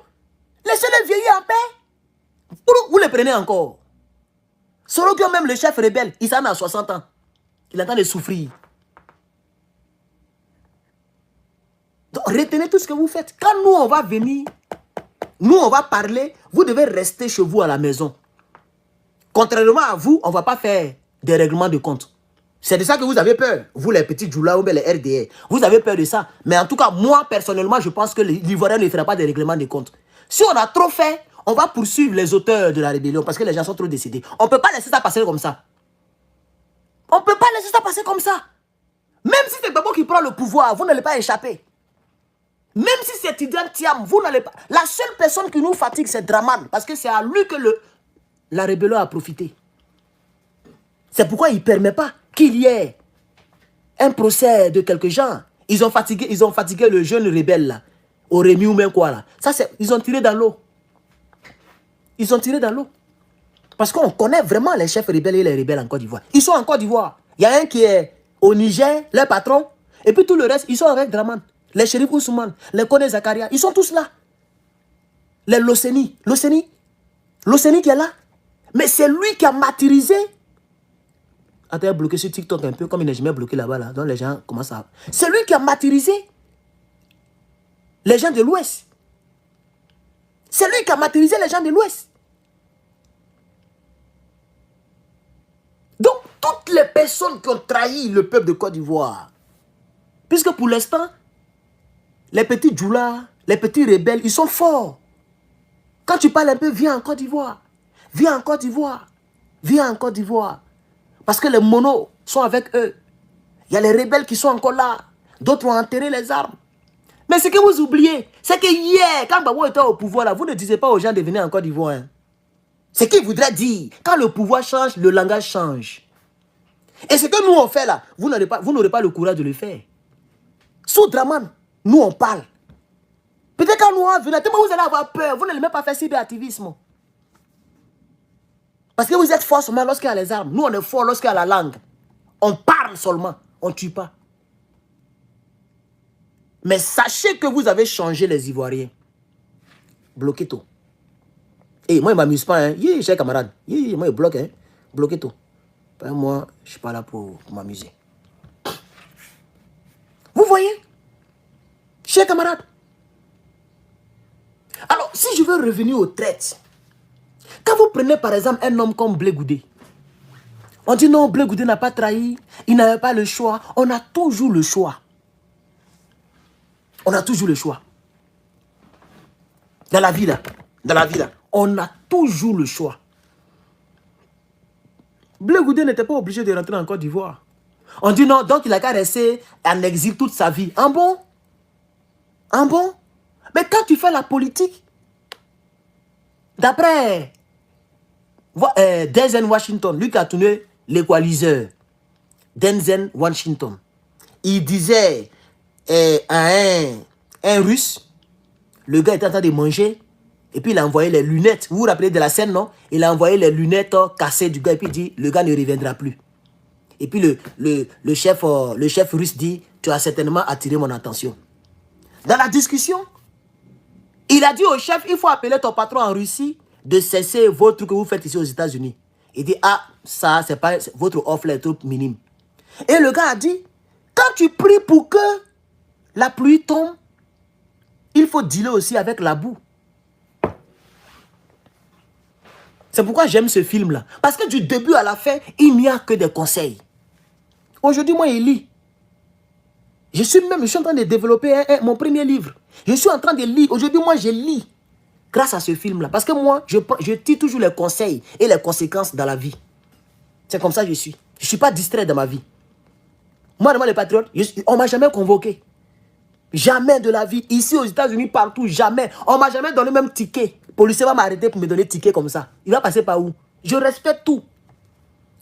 Laissez-le vieillir en paix. Vous le prenez encore. Sorogio, même le chef rebelle, il s'en a 60 ans. Il est en train de souffrir. Donc, retenez tout ce que vous faites. Quand nous, on va venir, nous, on va parler, vous devez rester chez vous à la maison. Contrairement à vous, on ne va pas faire des règlements de compte. C'est de ça que vous avez peur. Vous, les petits Djoula ou les RDR. Vous avez peur de ça. Mais en tout cas, moi, personnellement, je pense que l'Ivoirien ne fera pas des règlements de compte. Si on a trop fait, on va poursuivre les auteurs de la rébellion parce que les gens sont trop décédés. On ne peut pas laisser ça passer comme ça. On ne peut pas laisser ça passer comme ça. Même si c'est Gbagbo qui prend le pouvoir, vous n'allez pas échapper. Même si c'est Tidjane Thiam, vous n'allez pas... La seule personne qui nous fatigue, c'est Dramane. Parce que c'est à lui que la rébellion a profité. C'est pourquoi il ne permet pas qu'il y ait un procès de quelques gens. Ils ont fatigué le jeune rebelle là. Au Rémi ou même quoi là. Ça, ils ont tiré dans l'eau. Ils ont tiré dans l'eau. Parce qu'on connaît vraiment les chefs rebelles et les rebelles en Côte d'Ivoire. Ils sont en Côte d'Ivoire. Il y a un qui est au Niger, leur patron. Et puis tout le reste, ils sont avec Dramane. Les Chérif Ousmane, les Koné Zakaria, ils sont tous là. Les Loseni qui est là. Mais c'est lui qui a martyrisé. Attends, bloqué sur TikTok un peu, comme il n'est jamais bloqué là-bas, là, donc les gens commencent à... C'est lui qui a martyrisé les gens de l'Ouest. C'est lui qui a martyrisé les gens de l'Ouest. Donc, toutes les personnes qui ont trahi le peuple de Côte d'Ivoire, puisque pour l'instant, les petits Djoula, les petits rebelles, ils sont forts. Quand tu parles un peu, viens en Côte d'Ivoire. Viens en Côte d'Ivoire. Viens en Côte d'Ivoire. Parce que les monos sont avec eux. Il y a les rebelles qui sont encore là. D'autres ont enterré les armes. Mais ce que vous oubliez, c'est que hier, quand Gbagbo était au pouvoir, là, vous ne disiez pas aux gens de venir en Côte d'Ivoire. Hein. Ce qu'il voudrait dire, quand le pouvoir change, le langage change. Et ce que nous on fait là, vous n'aurez pas le courage de le faire. Sous Dramane, nous on parle. Peut-être quand nous on vient, vous allez avoir peur, vous n'allez même pas faire cyberaktivisme. Parce que vous êtes fort seulement lorsqu'il y a les armes. Nous, on est fort lorsqu'il y a la langue. On parle seulement. On ne tue pas. Mais sachez que vous avez changé les Ivoiriens. Bloquez tout. Et moi, il ne m'amuse pas. Hein. Chers camarades. Moi, il bloque. Hein. Bloquez tout. Moi, je ne suis pas là pour m'amuser. Vous voyez? Chers camarades. Alors, si je veux revenir aux traites, quand vous prenez par exemple un homme comme Blé Goudé, on dit non, Blé Goudé n'a pas trahi, il n'avait pas le choix. On a toujours le choix. On a toujours le choix. Dans la vie là, on a toujours le choix. Blé Goudé n'était pas obligé de rentrer en Côte d'Ivoire. On dit non, donc il a qu'à rester en exil toute sa vie. En bon? En bon? Mais quand tu fais la politique, d'après Denzel Washington, lui qui a tourné l'équaliseur, Denzel Washington, il disait à un Russe, le gars était en train de manger, et puis il a envoyé les lunettes. Vous vous rappelez de la scène, non? Il a envoyé les lunettes cassées du gars, et puis il dit, le gars ne reviendra plus. Et puis le chef russe dit, tu as certainement attiré mon attention. Dans la discussion, il a dit au chef, il faut appeler ton patron en Russie de cesser votre truc que vous faites ici aux États-Unis. Il dit, ah, ça, c'est pas votre offre est trop minime. Et le gars a dit, quand tu pries pour que la pluie tombe, il faut dealer aussi avec la boue. C'est pourquoi j'aime ce film-là. Parce que du début à la fin, il n'y a que des conseils. Aujourd'hui, moi, je lis. Je suis en train de développer mon premier livre. Je suis en train de lire. Aujourd'hui, moi, je lis grâce à ce film-là. Parce que moi, je tire toujours les conseils et les conséquences dans la vie. C'est comme ça que je suis. Je ne suis pas distrait dans ma vie. Moi, les patriotes, on ne m'a jamais convoqué. Jamais de la vie. Ici, aux États-Unis, partout, jamais. On ne m'a jamais donné même ticket. Le policier va m'arrêter pour me donner ticket comme ça. Il va passer par où? Je respecte tout.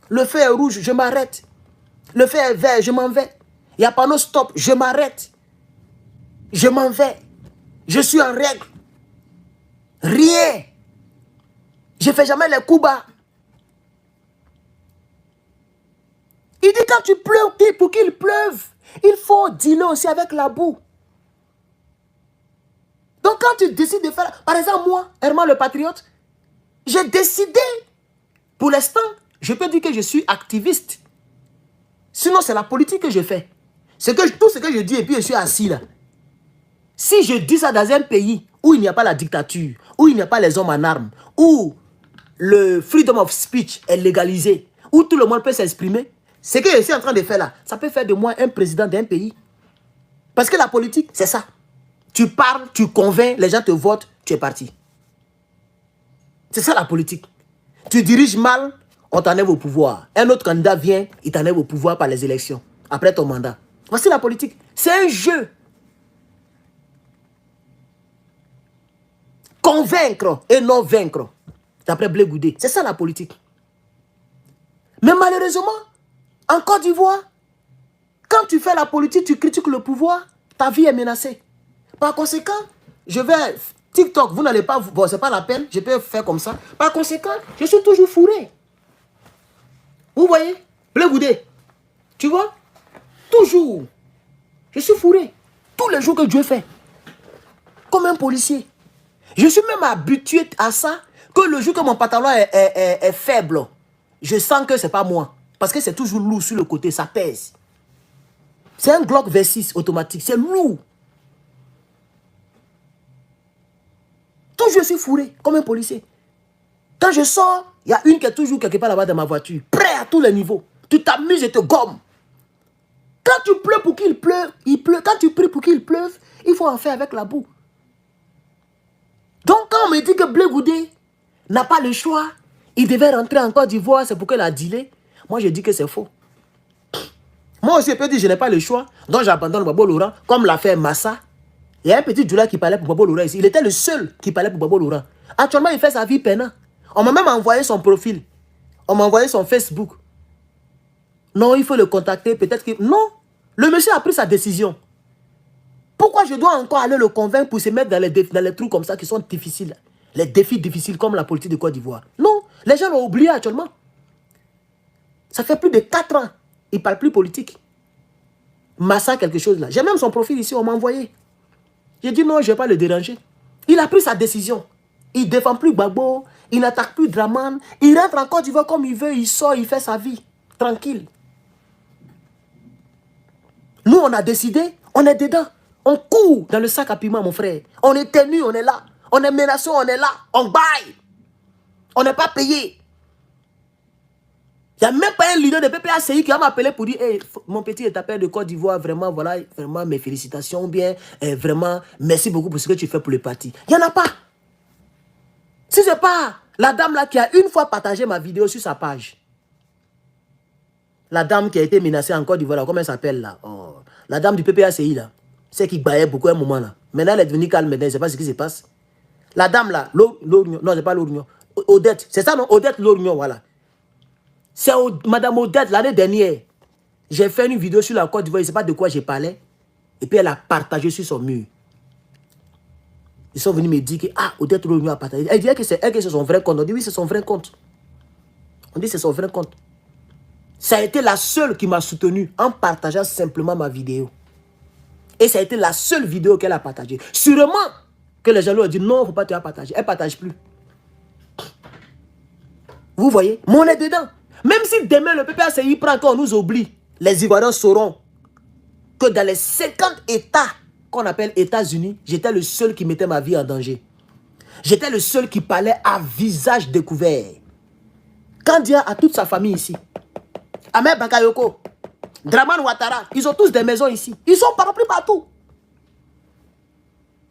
Le feu est rouge, je m'arrête. Le feu est vert, je m'en vais. Il y a panneau stop, je m'arrête. Je m'en vais. Je suis en règle. Rien. Je ne fais jamais les coups bas. Il dit quand tu pleures, pour qu'il pleuve, il faut dealer aussi avec la boue. Donc quand tu décides de faire... Par exemple, moi, Herman le patriote, j'ai décidé, pour l'instant, je peux dire que je suis activiste. Sinon, c'est la politique que je fais. Tout ce que je dis et puis je suis assis là. Si je dis ça dans un pays où il n'y a pas la dictature, où il n'y a pas les hommes en armes, où le freedom of speech est légalisé, où tout le monde peut s'exprimer, ce que je suis en train de faire là, ça peut faire de moi un président d'un pays. Parce que la politique, c'est ça. Tu parles, tu convaincs, les gens te votent, tu es parti. C'est ça la politique. Tu diriges mal, on t'enlève au pouvoir. Un autre candidat vient, il t'enlève au pouvoir par les élections, après ton mandat. Voici la politique. C'est un jeu. Convaincre et non vaincre. D'après Blé Goudé. C'est ça la politique. Mais malheureusement, en Côte d'Ivoire, quand tu fais la politique, tu critiques le pouvoir, ta vie est menacée. Par conséquent, je vais... TikTok, vous n'allez pas... Bon, c'est pas la peine, je peux faire comme ça. Par conséquent, je suis toujours fourré. Vous voyez? Blé Goudé. Tu vois? Toujours. Je suis fourré. Tous les jours que Dieu fait. Comme un policier. Je suis même habitué à ça, que le jour que mon pantalon est faible, je sens que ce n'est pas moi. Parce que c'est toujours lourd sur le côté, ça pèse. C'est un Glock V6 automatique, c'est lourd. Toujours je suis fourré, comme un policier. Quand je sors, il y a une qui est toujours quelque part là-bas dans ma voiture, prêt à tous les niveaux. Tu t'amuses et te gommes. Quand tu pleures pour qu'il pleuve, il pleut. Quand tu pries pour qu'il pleuve, il faut en faire avec la boue. Donc quand on me dit que Blé Goudé n'a pas le choix, il devait rentrer en Côte d'Ivoire, c'est pour qu'elle a dealé. Moi je dis que c'est faux. Moi aussi je peux dire que je n'ai pas le choix, donc j'abandonne Babo Laurent, comme l'a fait Massa. Il y a un petit Djoula qui parlait pour Babo Laurent ici. Il était le seul qui parlait pour Babo Laurent. Actuellement il fait sa vie peinant. On m'a même envoyé son profil. On m'a envoyé son Facebook. Non, il faut le contacter, peut-être que... Non, le monsieur a pris sa décision. Pourquoi je dois encore aller le convaincre pour se mettre dans les trous comme ça qui sont difficiles? Les défis difficiles comme la politique de Côte d'Ivoire. Non, les gens l'ont oublié actuellement. Ça fait plus de 4 ans. Il ne parle plus politique. Massa quelque chose là. J'ai même son profil ici, on m'a envoyé. J'ai dit non, je ne vais pas le déranger. Il a pris sa décision. Il ne défend plus Gbagbo, il n'attaque plus Draman. Il rentre en Côte d'Ivoire comme il veut, il sort, il fait sa vie. Tranquille. Nous, on a décidé, on est dedans. On court dans le sac à piment, mon frère. On est tenu, on est là. On est menacé, on est là. On baille. On n'est pas payé. Il n'y a même pas un leader de PPACI qui va m'appeler pour dire hey, mon petit étapeur de Côte d'Ivoire, vraiment, voilà, vraiment mes félicitations. Ou bien, vraiment, merci beaucoup pour ce que tu fais pour le parti. Il n'y en a pas. Si ce n'est pas la dame là qui a une fois partagé ma vidéo sur sa page. La dame qui a été menacée en Côte d'Ivoire, comment elle s'appelle là? Oh, la dame du PPACI là. C'est qui baillait beaucoup à un moment là. Maintenant elle est devenue calme, maintenant je ne sais pas ce qui se passe. La dame là, Lorgnon, non c'est pas Lorgnon. Odette, c'est ça non? Odette Lorgnon, voilà. C'est Madame Odette l'année dernière. J'ai fait une vidéo sur la Côte d'Ivoire, je ne sais pas de quoi j'ai parlé. Et puis elle a partagé sur son mur. Ils sont venus me dire que Odette Lorgnon a partagé. Elle disait que c'est son vrai compte. On dit oui, c'est son vrai compte. On dit c'est son vrai compte. Ça a été la seule qui m'a soutenu en partageant simplement ma vidéo. Et ça a été la seule vidéo qu'elle a partagée. Sûrement que les gens lui ont dit non, il ne faut pas te la partager. Elle ne partage plus. Vous voyez? Mais on est dedans. Même si demain le PPACI prend qu'on nous oublie, les Ivoiriens sauront que dans les 50 États qu'on appelle États-Unis, j'étais le seul qui mettait ma vie en danger. J'étais le seul qui parlait à visage découvert. Kandia a toute sa famille ici. Ahmed Bakayoko, Draman Ouattara, ils ont tous des maisons ici. Ils sont partout.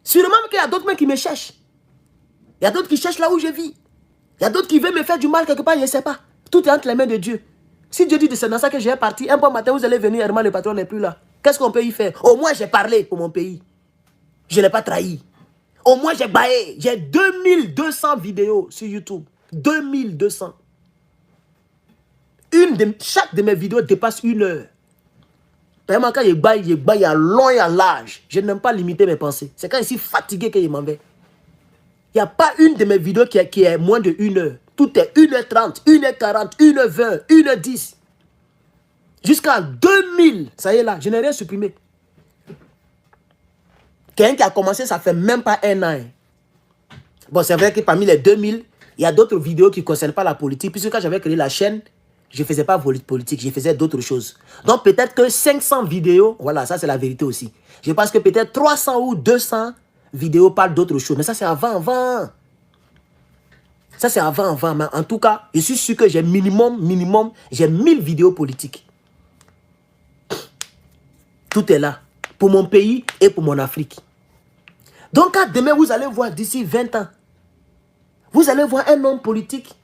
Sûrement qu'il y a d'autres mecs qui me cherchent. Il y a d'autres qui cherchent là où je vis. Il y a d'autres qui veulent me faire du mal quelque part, je ne sais pas. Tout est entre les mains de Dieu. Si Dieu dit que c'est dans ça que j'ai parti, un bon matin, vous allez venir, Herman, le patron n'est plus là. Qu'est-ce qu'on peut y faire? Au moins, j'ai parlé pour mon pays. Je ne l'ai pas trahi. Au moins, j'ai baillé. J'ai 2200 vidéos sur YouTube. 2200. Chaque de mes vidéos dépasse 1 heure. Vraiment, quand je baille à long et à large. Je n'aime pas limiter mes pensées. C'est quand je suis fatigué que je m'en vais. Il n'y a pas une de mes vidéos qui est moins de 1 heure. Tout est 1h30, 1h40, 1h20, 1h10. Jusqu'à 2000. Ça y est là, je n'ai rien supprimé. Quelqu'un qui a commencé, ça fait même pas 1 an. Bon, c'est vrai que parmi les 2000, il y a d'autres vidéos qui ne concernent pas la politique. Puisque quand j'avais créé la chaîne, je ne faisais pas politique, je faisais d'autres choses. Donc peut-être que 500 vidéos, voilà, ça c'est la vérité aussi. Je pense que peut-être 300 ou 200 vidéos parlent d'autres choses. Mais ça c'est avant. Ça c'est avant. Mais en tout cas, je suis sûr que j'ai minimum, j'ai 1000 vidéos politiques. Tout est là. Pour mon pays et pour mon Afrique. Donc quand demain vous allez voir d'ici 20 ans, vous allez voir un homme politique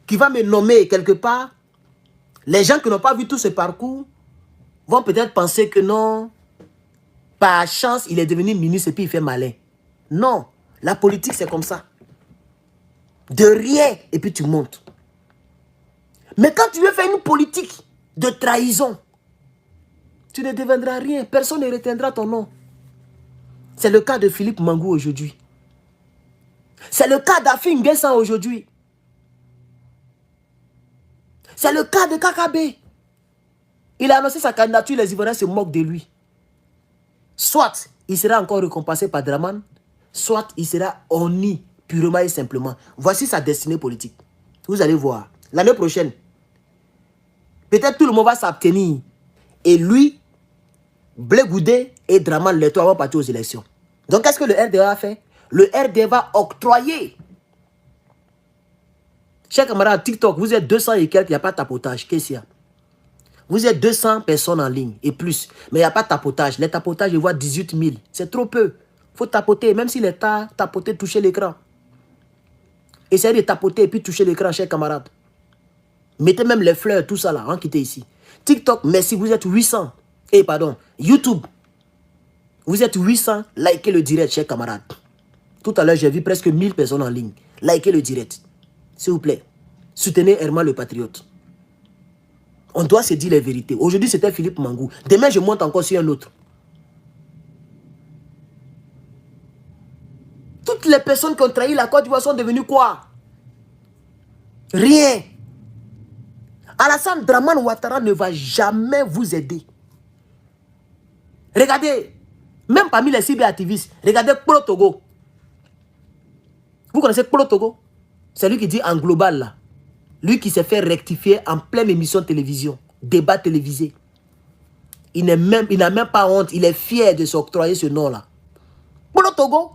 qui va me nommer quelque part. Les gens qui n'ont pas vu tout ce parcours vont peut-être penser que non, par chance, il est devenu ministre et puis il fait malin. Non, la politique c'est comme ça. De rien et puis tu montes. Mais quand tu veux faire une politique de trahison, tu ne deviendras rien. Personne ne retiendra ton nom. C'est le cas de Philippe Mangou aujourd'hui. C'est le cas d'Afi N'Guessan aujourd'hui. C'est le cas de Kakabe. Il a annoncé sa candidature, les Ivoiriens se moquent de lui. Soit il sera encore récompensé par Draman, soit il sera honni purement et simplement. Voici sa destinée politique. Vous allez voir. L'année prochaine, peut-être tout le monde va s'abstenir. Et lui, Blé Goudé et Draman, les trois vont partir aux élections. Donc qu'est-ce que le RDA a fait? Le RDA va octroyer. Chers camarades, TikTok, vous êtes 200 et quelques, il n'y a pas de tapotage. Qu'est-ce qu'il y a? Vous êtes 200 personnes en ligne et plus. Mais il n'y a pas de tapotage. Les tapotages, je vois 18 000. C'est trop peu. Il faut tapoter. Même s'il est tard, tapoter, toucher l'écran. Essayez de tapoter et puis toucher l'écran, chers camarades. Mettez même les fleurs, tout ça là, hein, quittez ici. TikTok, merci, vous êtes 800. Et pardon, YouTube. Vous êtes 800. Likez le direct, chers camarades. Tout à l'heure, j'ai vu presque 1000 personnes en ligne. Likez le direct. S'il vous plaît. Soutenez Herman le Patriote. On doit se dire les vérités. Aujourd'hui, c'était Philippe Mangou. Demain, je monte encore sur un autre. Toutes les personnes qui ont trahi la Côte d'Ivoire sont devenues quoi? Rien. Alassane Draman Ouattara ne va jamais vous aider. Regardez, même parmi les cyberactivistes, regardez Kpolo Togo. Vous connaissez Kpolo Togo? C'est lui qui dit en global là. Lui qui s'est fait rectifier en pleine émission de télévision, débat télévisé. Il n'a même pas honte, il est fier de s'octroyer ce nom-là. Pour le Togo,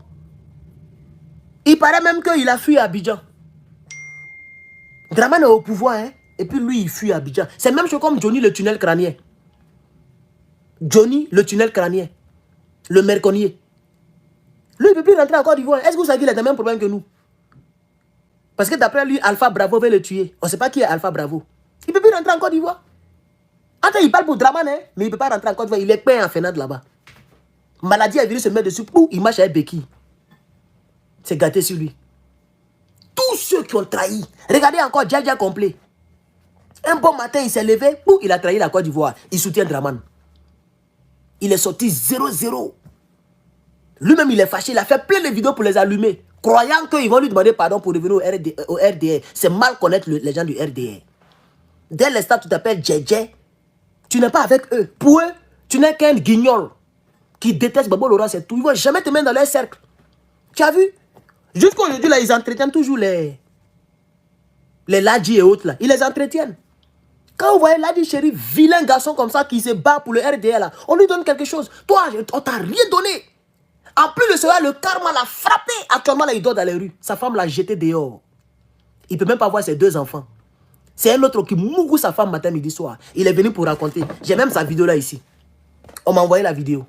il paraît même qu'il a fui à Abidjan. Draman est au pouvoir, hein, et puis lui, il fuit à Abidjan. C'est même chose comme Johnny le tunnel crânien. Johnny le tunnel crânien. Le merconnier. Lui, il ne peut plus rentrer en Côte d'Ivoire. Est-ce que vous savez qu'il a le même problème que nous? Parce que d'après lui, Alpha Bravo veut le tuer. On ne sait pas qui est Alpha Bravo. Il ne peut plus rentrer en Côte d'Ivoire. Attends, il parle pour Draman, hein, mais il ne peut pas rentrer en Côte d'Ivoire. Il est peint en Fenade là-bas. Maladie est venue se mettre dessus. Il marche avec béquille. C'est gâté sur lui. Tous ceux qui ont trahi. Regardez encore Dja complet. Un bon matin, il s'est levé. Il a trahi la Côte d'Ivoire. Il soutient Draman. Il est sorti 0-0. Lui-même, il est fâché. Il a fait plein de vidéos pour les allumer. Croyant qu'ils vont lui demander pardon pour revenir au RDR. C'est mal connaître les gens du RDR. Dès l'instant où tu t'appelles Dja, tu n'es pas avec eux. Pour eux, tu n'es qu'un guignol qui déteste Babo Laurent, c'est tout. Ils ne vont jamais te mettre dans leur cercle. Tu as vu? Jusqu'à aujourd'hui, là, ils entretiennent toujours les Ladji et autres. Là. Ils les entretiennent. Quand vous voyez Ladi Chérif, vilain garçon comme ça qui se bat pour le RDL, là, on lui donne quelque chose. Toi, on t'a rien donné. En plus de cela, le karma l'a frappé. Actuellement, là, il dort dans les rues. Sa femme l'a jeté dehors. Il ne peut même pas voir ses 2 enfants. C'est un autre qui mougou sa femme matin, midi, soir. Il est venu pour raconter. J'ai même sa vidéo là ici. On m'a envoyé la vidéo.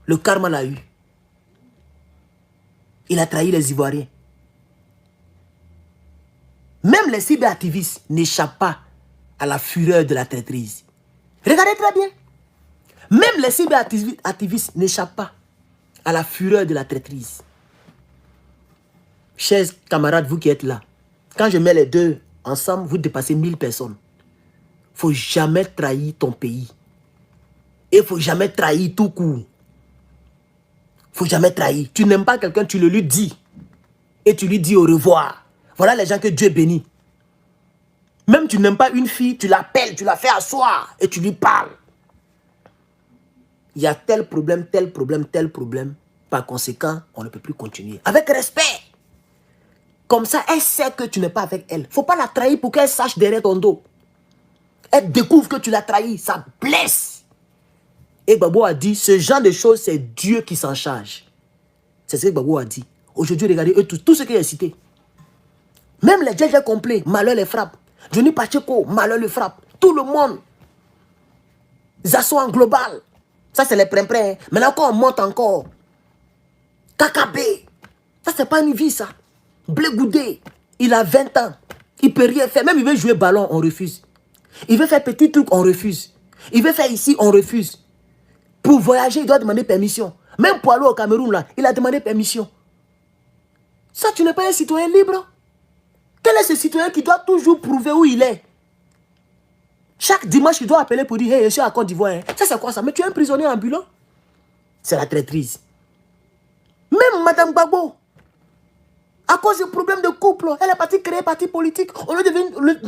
Le karma l'a eu. Il a trahi les Ivoiriens. Même les cyberactivistes n'échappent pas à la fureur de la traîtrise. Regardez très bien. Même les cyberactivistes n'échappent pas à la fureur de la traîtrise. Chers camarades, vous qui êtes là, quand je mets les deux ensemble, vous dépassez 1000 personnes. Il ne faut jamais trahir ton pays. Et il ne faut jamais trahir tout court. Il ne faut jamais trahir. Tu n'aimes pas quelqu'un, tu le lui dis. Et tu lui dis au revoir. Voilà les gens que Dieu bénit. Même tu n'aimes pas une fille, tu l'appelles, tu la fais asseoir et tu lui parles. Il y a tel problème, tel problème, tel problème. Par conséquent, on ne peut plus continuer. Avec respect. Comme ça, elle sait que tu n'es pas avec elle. Il ne faut pas la trahir pour qu'elle sache derrière ton dos. Elle découvre que tu l'as trahi. Ça blesse. Et Gbagbo a dit, ce genre de choses, c'est Dieu qui s'en charge. C'est ce que Gbagbo a dit. Aujourd'hui, regardez, eux, tout ce qu'il a cité. Même les djels complets, malheur les frappe. Johnny Pacheco, malheur le frappe. Tout le monde. Zasso en global. Ça, c'est les prins-prins. Maintenant, quand on monte encore. KKB. Ça, c'est pas une vie, ça. Blé Goudé, il a 20 ans. Il peut rien faire. Même il veut jouer ballon, on refuse. Il veut faire petit truc, on refuse. Il veut faire ici, on refuse. Pour voyager, il doit demander permission. Même pour aller au Cameroun, là, il a demandé permission. Ça, tu n'es pas un citoyen libre? Quel est ce citoyen qui doit toujours prouver où il est? Chaque dimanche, il doit appeler pour dire, hey, je suis à Côte d'Ivoire. Hein. Ça, c'est quoi ça? Mais tu es un prisonnier ambulant? C'est la traîtrise. Même Madame Gbagbo, à cause du problème de couple, elle est partie créer un parti politique. Au lieu de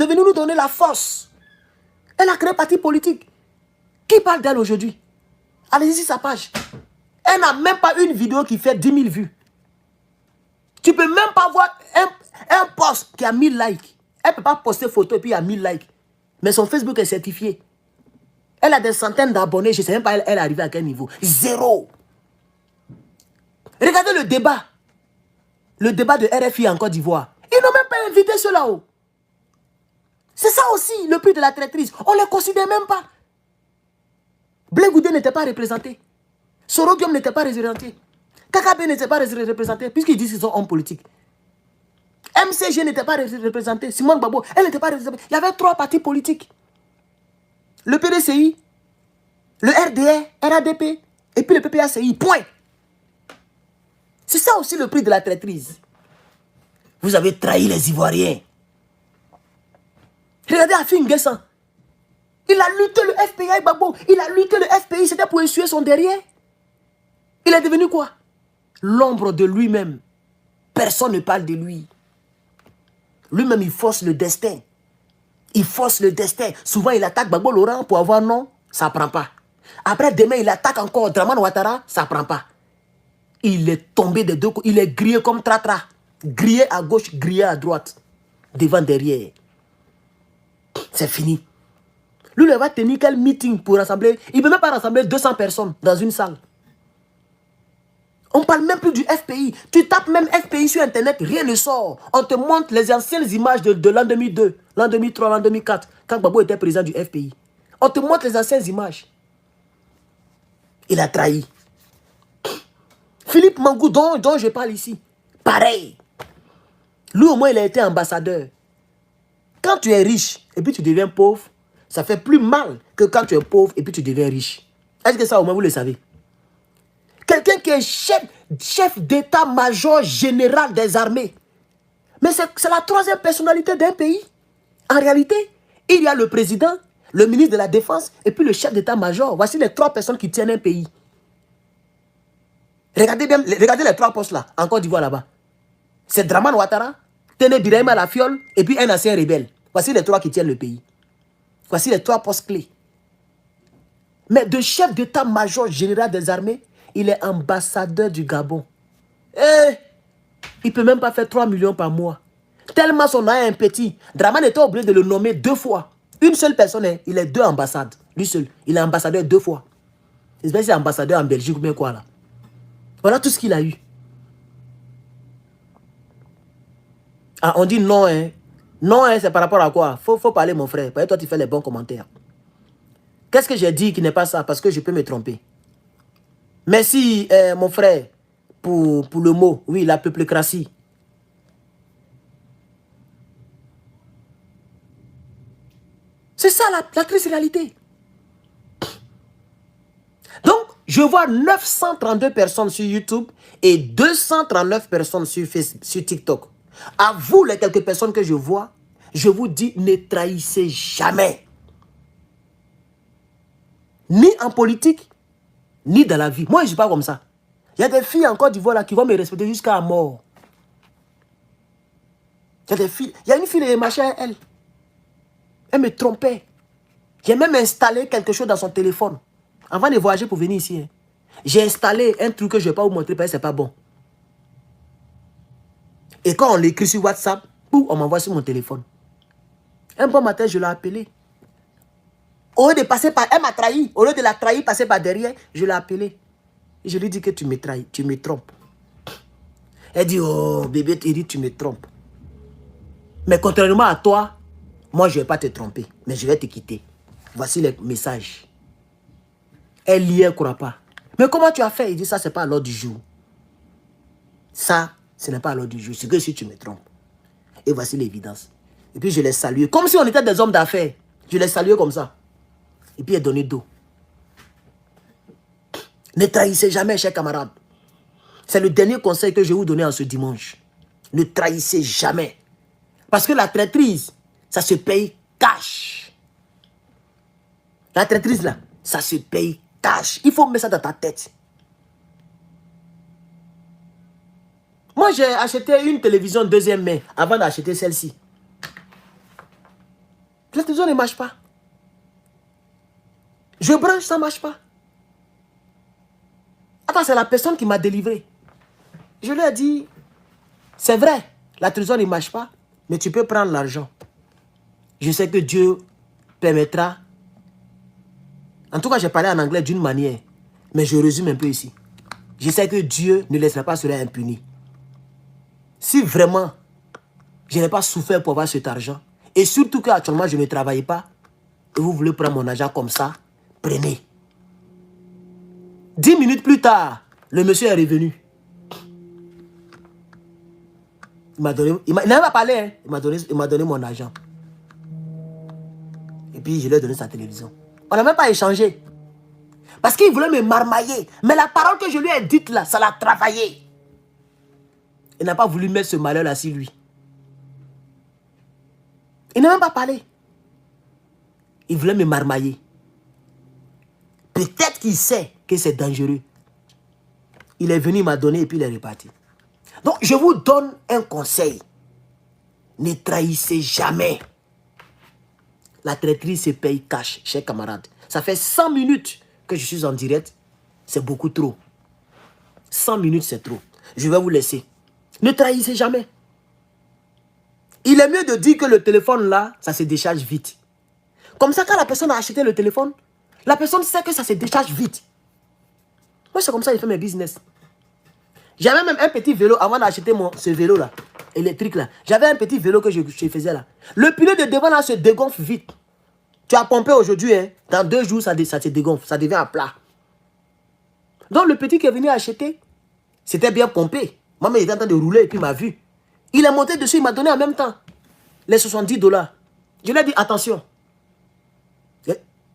venir nous donner la force. Elle a créé un parti politique. Qui parle d'elle aujourd'hui? Allez-y sur sa page. Elle n'a même pas une vidéo qui fait 10 000 vues. Tu ne peux même pas voir un post qui a 1000 likes. Elle ne peut pas poster photo et puis il y a 1000 likes. Mais son Facebook est certifié. Elle a des centaines d'abonnés. Je ne sais même pas elle est arrivée à quel niveau. 0. Regardez le débat. Le débat de RFI en Côte d'Ivoire. Ils n'ont même pas invité ceux-là. C'est ça aussi le prix de la traîtrise. On ne les considère même pas. Blé Goudé n'était pas représenté. Sorogium n'était pas représenté. KKB n'était pas représenté puisqu'ils disent qu'ils sont hommes politiques. MCG n'était pas représenté. Simone Gbagbo, elle n'était pas représentée. Il y avait 3 partis politiques. Le PDCI, le RDR, RADP et puis le PPACI. Point. C'est ça aussi le prix de la traîtrise. Vous avez trahi les Ivoiriens. Regardez Afin Guessan. Il a lutté le FPI, Gbagbo. Il a lutté le FPI, c'était pour essuyer son derrière. Il est devenu quoi? L'ombre de lui-même. Personne ne parle de lui. Lui-même, il force le destin. Il force le destin. Souvent, il attaque Gbagbo Laurent pour avoir non, ça ne prend pas. Après, demain, il attaque encore Dramane Ouattara, ça ne prend pas. Il est tombé des deux côtés. Il est grillé comme Tratra. Grillé à gauche, grillé à droite. Devant, derrière. C'est fini. Lui, il va tenir quel meeting pour rassembler? Il ne peut même pas rassembler 200 personnes dans une salle. On ne parle même plus du FPI. Tu tapes même FPI sur Internet, rien ne sort. On te montre les anciennes images de l'an 2002, l'an 2003, l'an 2004, quand Gbagbo était président du FPI. On te montre les anciennes images. Il a trahi. Philippe Mangou, dont je parle ici, pareil. Lui, au moins, il a été ambassadeur. Quand tu es riche et puis tu deviens pauvre, ça fait plus mal que quand tu es pauvre et puis tu deviens riche. Est-ce que ça, au moins, vous le savez? Quelqu'un qui est chef d'état-major général des armées. Mais c'est la 3e personnalité d'un pays. En réalité, il y a le président, le ministre de la Défense et puis le chef d'état-major. Voici les 3 personnes qui tiennent un pays. Regardez bien, regardez les 3 postes là, en Côte d'Ivoire là-bas. C'est Dramane Ouattara, Téné Birahim la Fiole et puis un ancien rebelle. Voici les 3 qui tiennent le pays. Voici les 3 postes clés. Mais de chef d'état-major général des armées, il est ambassadeur du Gabon. Il ne peut même pas faire 3 millions par mois. Tellement son nom est un petit. Draman était obligé de le nommer 2 fois. Une seule personne, hein, il est 2 ambassades. Lui seul. Il est ambassadeur 2 fois. C'est bien, c'est ambassadeur en Belgique ou bien quoi là. Voilà tout ce qu'il a eu. Ah, on dit non, hein. Non, hein, c'est par rapport à quoi? Faut parler, mon frère. Parce que toi, tu fais les bons commentaires. Qu'est-ce que j'ai dit qui n'est pas ça? Parce que je peux me tromper. Merci, mon frère, pour le mot. Oui, la peuplocratie. C'est ça la triste réalité. Donc, je vois 932 personnes sur YouTube et 239 personnes sur TikTok. À vous, les quelques personnes que je vois, je vous dis, ne trahissez jamais. Ni en politique, ni dans la vie. Moi, je ne suis pas comme ça. Il y a des filles en Côte d'Ivoire qui vont me respecter jusqu'à la mort. Il y a des filles. Il y a une fille, machin, elle me trompait. J'ai même installé quelque chose dans son téléphone. Avant de voyager pour venir ici. Hein. J'ai installé un truc que je ne vais pas vous montrer parce que ce n'est pas bon. Et quand on l'écrit sur WhatsApp, on m'envoie sur mon téléphone. Un bon matin, je l'ai appelé. Au lieu de passer par... Elle m'a trahi. Au lieu de la trahir, passer par derrière, je l'ai appelé. Et je lui dis que tu me trahis, tu me trompes. Elle dit, oh bébé, tu me trompes. Mais contrairement à toi, moi je ne vais pas te tromper, mais je vais te quitter. Voici les messages. Elle lit, elle ne croit pas. Mais comment tu as fait? Il dit, ça, ce n'est pas à l'ordre du jour. Ça, ce n'est pas à l'ordre du jour. C'est que si tu me trompes. Et voici l'évidence. Et puis je l'ai salué. Comme si on était des hommes d'affaires. Je l'ai salué comme ça. Et puis il a donné dos. Ne trahissez jamais, chers camarades. C'est le dernier conseil que je vais vous donner en ce dimanche. Ne trahissez jamais. Parce que la traîtrise, ça se paye cash. La traîtrise là, ça se paye cash. Il faut mettre ça dans ta tête. Moi, j'ai acheté une télévision deuxième main avant d'acheter celle-ci. La télévision ne marche pas. Je branche, ça ne marche pas. Attends, c'est la personne qui m'a délivré. Je lui ai dit, c'est vrai, la télévision ne marche pas, mais tu peux prendre l'argent. Je sais que Dieu permettra. En tout cas, j'ai parlé en anglais d'une manière, mais je résume un peu ici. Je sais que Dieu ne laissera pas cela impuni. Si vraiment, je n'ai pas souffert pour avoir cet argent, et surtout qu'actuellement, je ne travaille pas, et vous voulez prendre mon argent comme ça, prenez. 10 minutes plus tard, le monsieur est revenu. Il m'a donné, il n'a même pas parlé, hein. Il m'a donné mon argent. Et puis, je lui ai donné sa télévision. On n'a même pas échangé. Parce qu'il voulait me marmailler. Mais la parole que je lui ai dite là, ça l'a travaillé. Il n'a pas voulu mettre ce malheur là sur lui. Il n'a même pas parlé. Il voulait me marmailler. Peut-être qu'il sait que c'est dangereux. Il est venu, il m'a donné et puis il est reparti. Donc, je vous donne un conseil. Ne trahissez jamais. La traîtrise se paye cash, chers camarades. Ça fait 100 minutes que je suis en direct. C'est beaucoup trop. 100 minutes, c'est trop. Je vais vous laisser. Ne trahissez jamais. Il est mieux de dire que le téléphone là, ça se décharge vite. Comme ça, quand la personne a acheté le téléphone, la personne sait que ça se décharge vite. Moi, c'est comme ça que je fais mes business. J'avais même un petit vélo avant d'acheter ce vélo là, électrique là. J'avais un petit vélo que je faisais là. Le pneu de devant là se dégonfle vite. Tu as pompé aujourd'hui, hein, dans 2 jours, ça se dégonfle, ça devient à plat. Donc le petit qui est venu acheter, c'était bien pompé. Maman il était en train de rouler et puis il m'a vu. Il est monté dessus, il m'a donné en même temps les 70 $. Je lui ai dit, attention.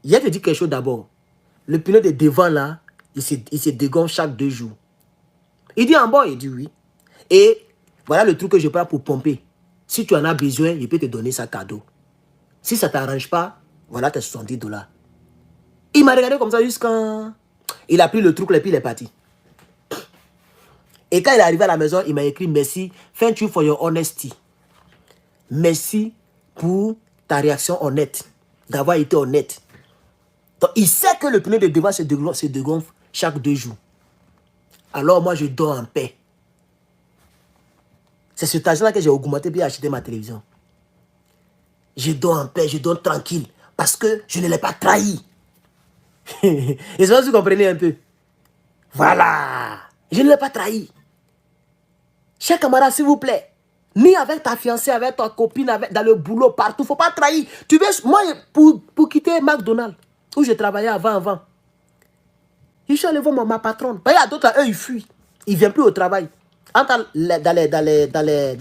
Il a te dit quelque chose d'abord. Le pneu de devant là, il se dégonfle chaque 2 jours. Il dit en bas, il dit oui. Et voilà le truc que je prends pour pomper. Si tu en as besoin, je peux te donner ça cadeau. Si ça ne t'arrange pas, voilà tes 70 $. Il m'a regardé comme ça jusqu'à... Il a pris le truc et puis il est parti. Et quand il est arrivé à la maison, il m'a écrit merci, thank you for your honesty. Merci pour ta réaction honnête, d'avoir été honnête. Donc il sait que le pneu de devant se dégonfle chaque 2 jours. Alors moi je dors en paix. C'est cet argent-là que j'ai augmenté pour acheter ma télévision. Je dors en paix, je dors tranquille. Parce que je ne l'ai pas trahi. Et ça, vous comprenez un peu. Voilà. Je ne l'ai pas trahi. Chers camarades, s'il vous plaît. Ni avec ta fiancée, avec ta copine, dans le boulot, partout. Il ne faut pas trahir. Tu veux, moi, pour quitter McDonald's, où je travaillais avant. Je suis allé voir ma patronne. Il y a d'autres, eux, ils fuient. Ils ne viennent plus au travail. Dans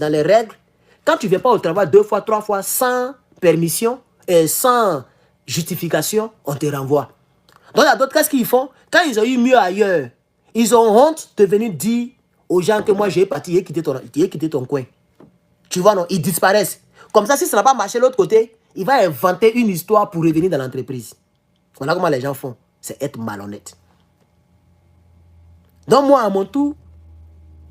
les règles, quand tu ne viens pas au travail 2 fois, 3 fois, sans permission et sans justification, on te renvoie. Donc, il y a d'autres, qu'est-ce qu'ils font? Quand ils ont eu mieux ailleurs, ils ont honte de venir dire aux gens que moi, j'ai parti, j'ai quitté ton coin. Tu vois, non? Ils disparaissent. Comme ça, si ça n'a pas marché de l'autre côté, il va inventer une histoire pour revenir dans l'entreprise. Voilà comment les gens font. C'est être malhonnête. Donc, moi, à mon tour,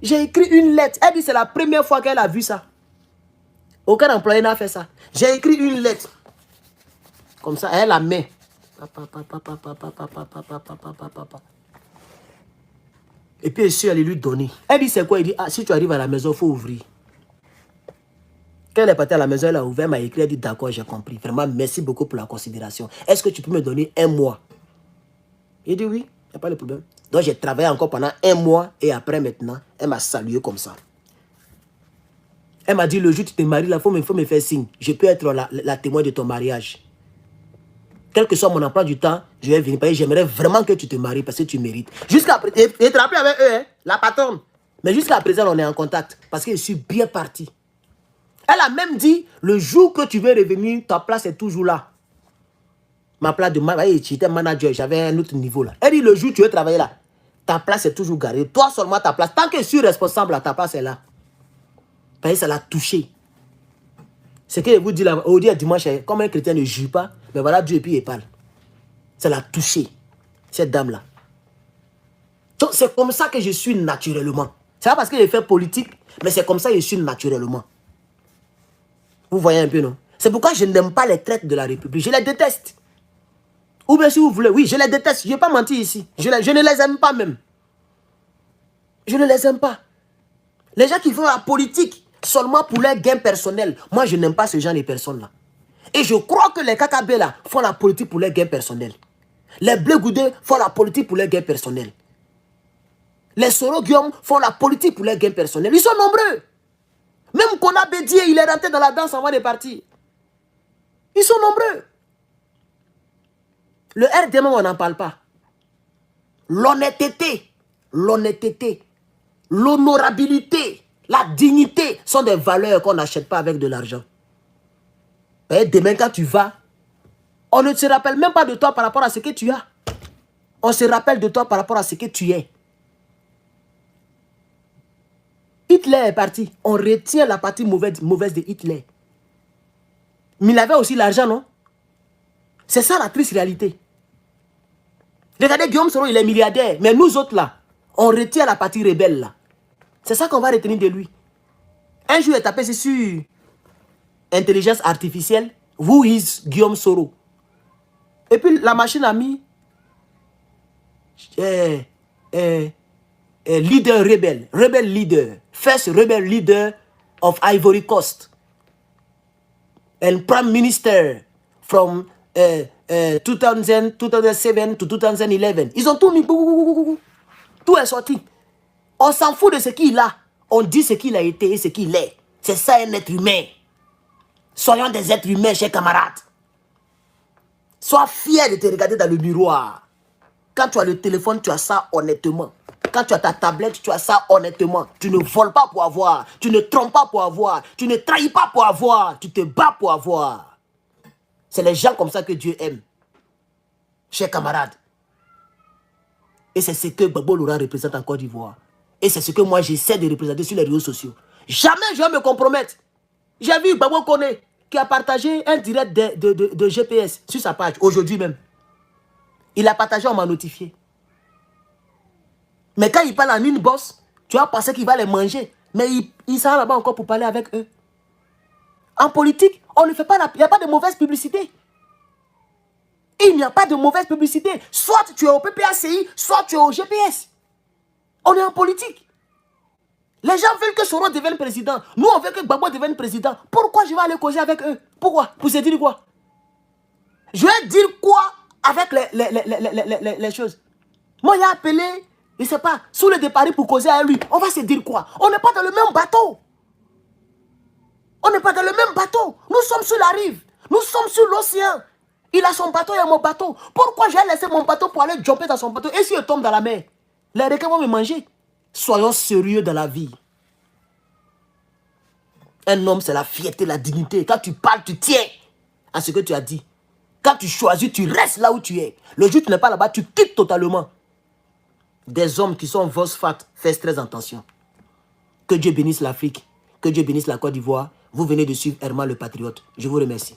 j'ai écrit une lettre. Elle dit c'est la première fois qu'elle a vu ça. Aucun employé n'a fait ça. J'ai écrit une lettre. Comme ça, elle la met. Et puis, elle est allée lui donner. Elle dit c'est quoi? Elle dit, ah, si tu arrives à la maison, il faut ouvrir. Quand elle est partie à la maison, elle a ouvert, m'a écrit, elle dit d'accord, j'ai compris. Vraiment, merci beaucoup pour la considération. Est-ce que tu peux me donner 1 mois? Il dit oui, il n'y a pas de problème. Donc, j'ai travaillé encore pendant 1 mois et après, maintenant, elle m'a salué comme ça. Elle m'a dit, le jour où tu te maries, il faut me faire signe. Je peux être la témoin de ton mariage. Quel que soit mon emploi du temps, je vais venir. J'aimerais vraiment que tu te maries parce que tu mérites. Jusqu'à présent, et te rappelles avec eux, hein, la patronne. Mais jusqu'à présent, on est en contact parce que je suis bien parti. Elle a même dit, le jour que tu veux revenir, ta place est toujours là. Ma place de manager, j'étais manager, j'avais un autre niveau là. Elle dit, le jour où tu veux travailler là, ta place est toujours garée. Toi seulement ta place. Tant que je suis responsable, ta place est là. Parce que ça l'a touché. C'est que je vous dis là, aujourd'hui dimanche, comme un chrétien ne jure pas, mais voilà Dieu et puis il parle. Ça l'a touché, cette dame-là. Donc c'est comme ça que je suis naturellement. C'est pas parce que j'ai fait politique, mais c'est comme ça que je suis naturellement. Vous voyez un peu, non? C'est pourquoi je n'aime pas les traites de la République. Je les déteste. Ou bien si vous voulez, oui, je les déteste. Je ne vais pas mentir ici. Je ne les aime pas même. Je ne les aime pas. Les gens qui font la politique seulement pour leur gain personnel. Moi, je n'aime pas ce genre de personnes-là. Et je crois que les KKB là font la politique pour leur gain personnel. Les Blé Goudé font la politique pour leur gain personnel. Les Soro Guillaume font la politique pour leur gain personnel. Ils sont nombreux. Même Kona Bédié, il est rentré dans la danse avant de partir. Ils sont nombreux. Le RDM, on n'en parle pas. L'honnêteté, l'honorabilité, la dignité sont des valeurs qu'on n'achète pas avec de l'argent. Et demain, quand tu vas, on ne se rappelle même pas de toi par rapport à ce que tu as. On se rappelle de toi par rapport à ce que tu es. Hitler est parti. On retient la partie mauvaise de Hitler. Mais il avait aussi l'argent, non? C'est ça la triste réalité. Regardez, Guillaume Soro, il est milliardaire. Mais nous autres, là, on retient la partie rebelle, là. C'est ça qu'on va retenir de lui. Un jour, il est tapé sur intelligence artificielle. Who is Guillaume Soro? Et puis, la machine a mis leader rebelle. Rebel leader. First rebel leader of Ivory Coast. And prime minister from 2007 to 2011. Ils ont tout mis. Tout est sorti. On s'en fout de ce qu'il a. On dit ce qu'il a été et ce qu'il est. C'est ça un être humain. Soyons des êtres humains, chers camarades. Sois fier de te regarder dans le miroir. Quand tu as le téléphone, tu as ça honnêtement. Quand tu as ta tablette, tu as ça honnêtement. Tu ne voles pas pour avoir. Tu ne trompes pas pour avoir. Tu ne trahis pas pour avoir. Tu te bats pour avoir. C'est les gens comme ça que Dieu aime. Chers camarades. Et c'est ce que Gbagbo Laurent représente en Côte d'Ivoire. Et c'est ce que moi j'essaie de représenter sur les réseaux sociaux. Jamais je vais me compromettre. J'ai vu Gbagbo Kone qui a partagé un direct de GPS sur sa page, aujourd'hui même. Il a partagé, on m'a notifié. Mais quand il parle en inbox, tu vas penser qu'il va les manger. Mais il sera là-bas encore pour parler avec eux. En politique, on ne fait pas il n'y a pas de mauvaise publicité. Il n'y a pas de mauvaise publicité. Soit tu es au PPACI, soit tu es au GPS. On est en politique. Les gens veulent que Soro devienne président. Nous, on veut que Gbagbo devienne président. Pourquoi je vais aller causer avec eux? Pourquoi? Pour se dire quoi? Je vais dire quoi avec les choses? Moi, il a appelé, je ne sais pas, sous le départ pour causer avec lui. On va se dire quoi? On n'est pas dans le même bateau. On n'est pas dans le même bateau. Nous sommes sur la rive. Nous sommes sur l'océan. Il a son bateau, il a mon bateau. Pourquoi j'ai laissé mon bateau pour aller jumper dans son bateau? Et si je tombe dans la mer? Les requins vont me manger. Soyons sérieux dans la vie. Un homme, c'est la fierté, la dignité. Quand tu parles, tu tiens à ce que tu as dit. Quand tu choisis, tu restes là où tu es. Le jour où tu n'es pas là-bas, tu quittes totalement. Des hommes qui sont phosphat, faites très attention. Que Dieu bénisse l'Afrique. Que Dieu bénisse la Côte d'Ivoire. Vous venez de suivre Herman le Patriote. Je vous remercie.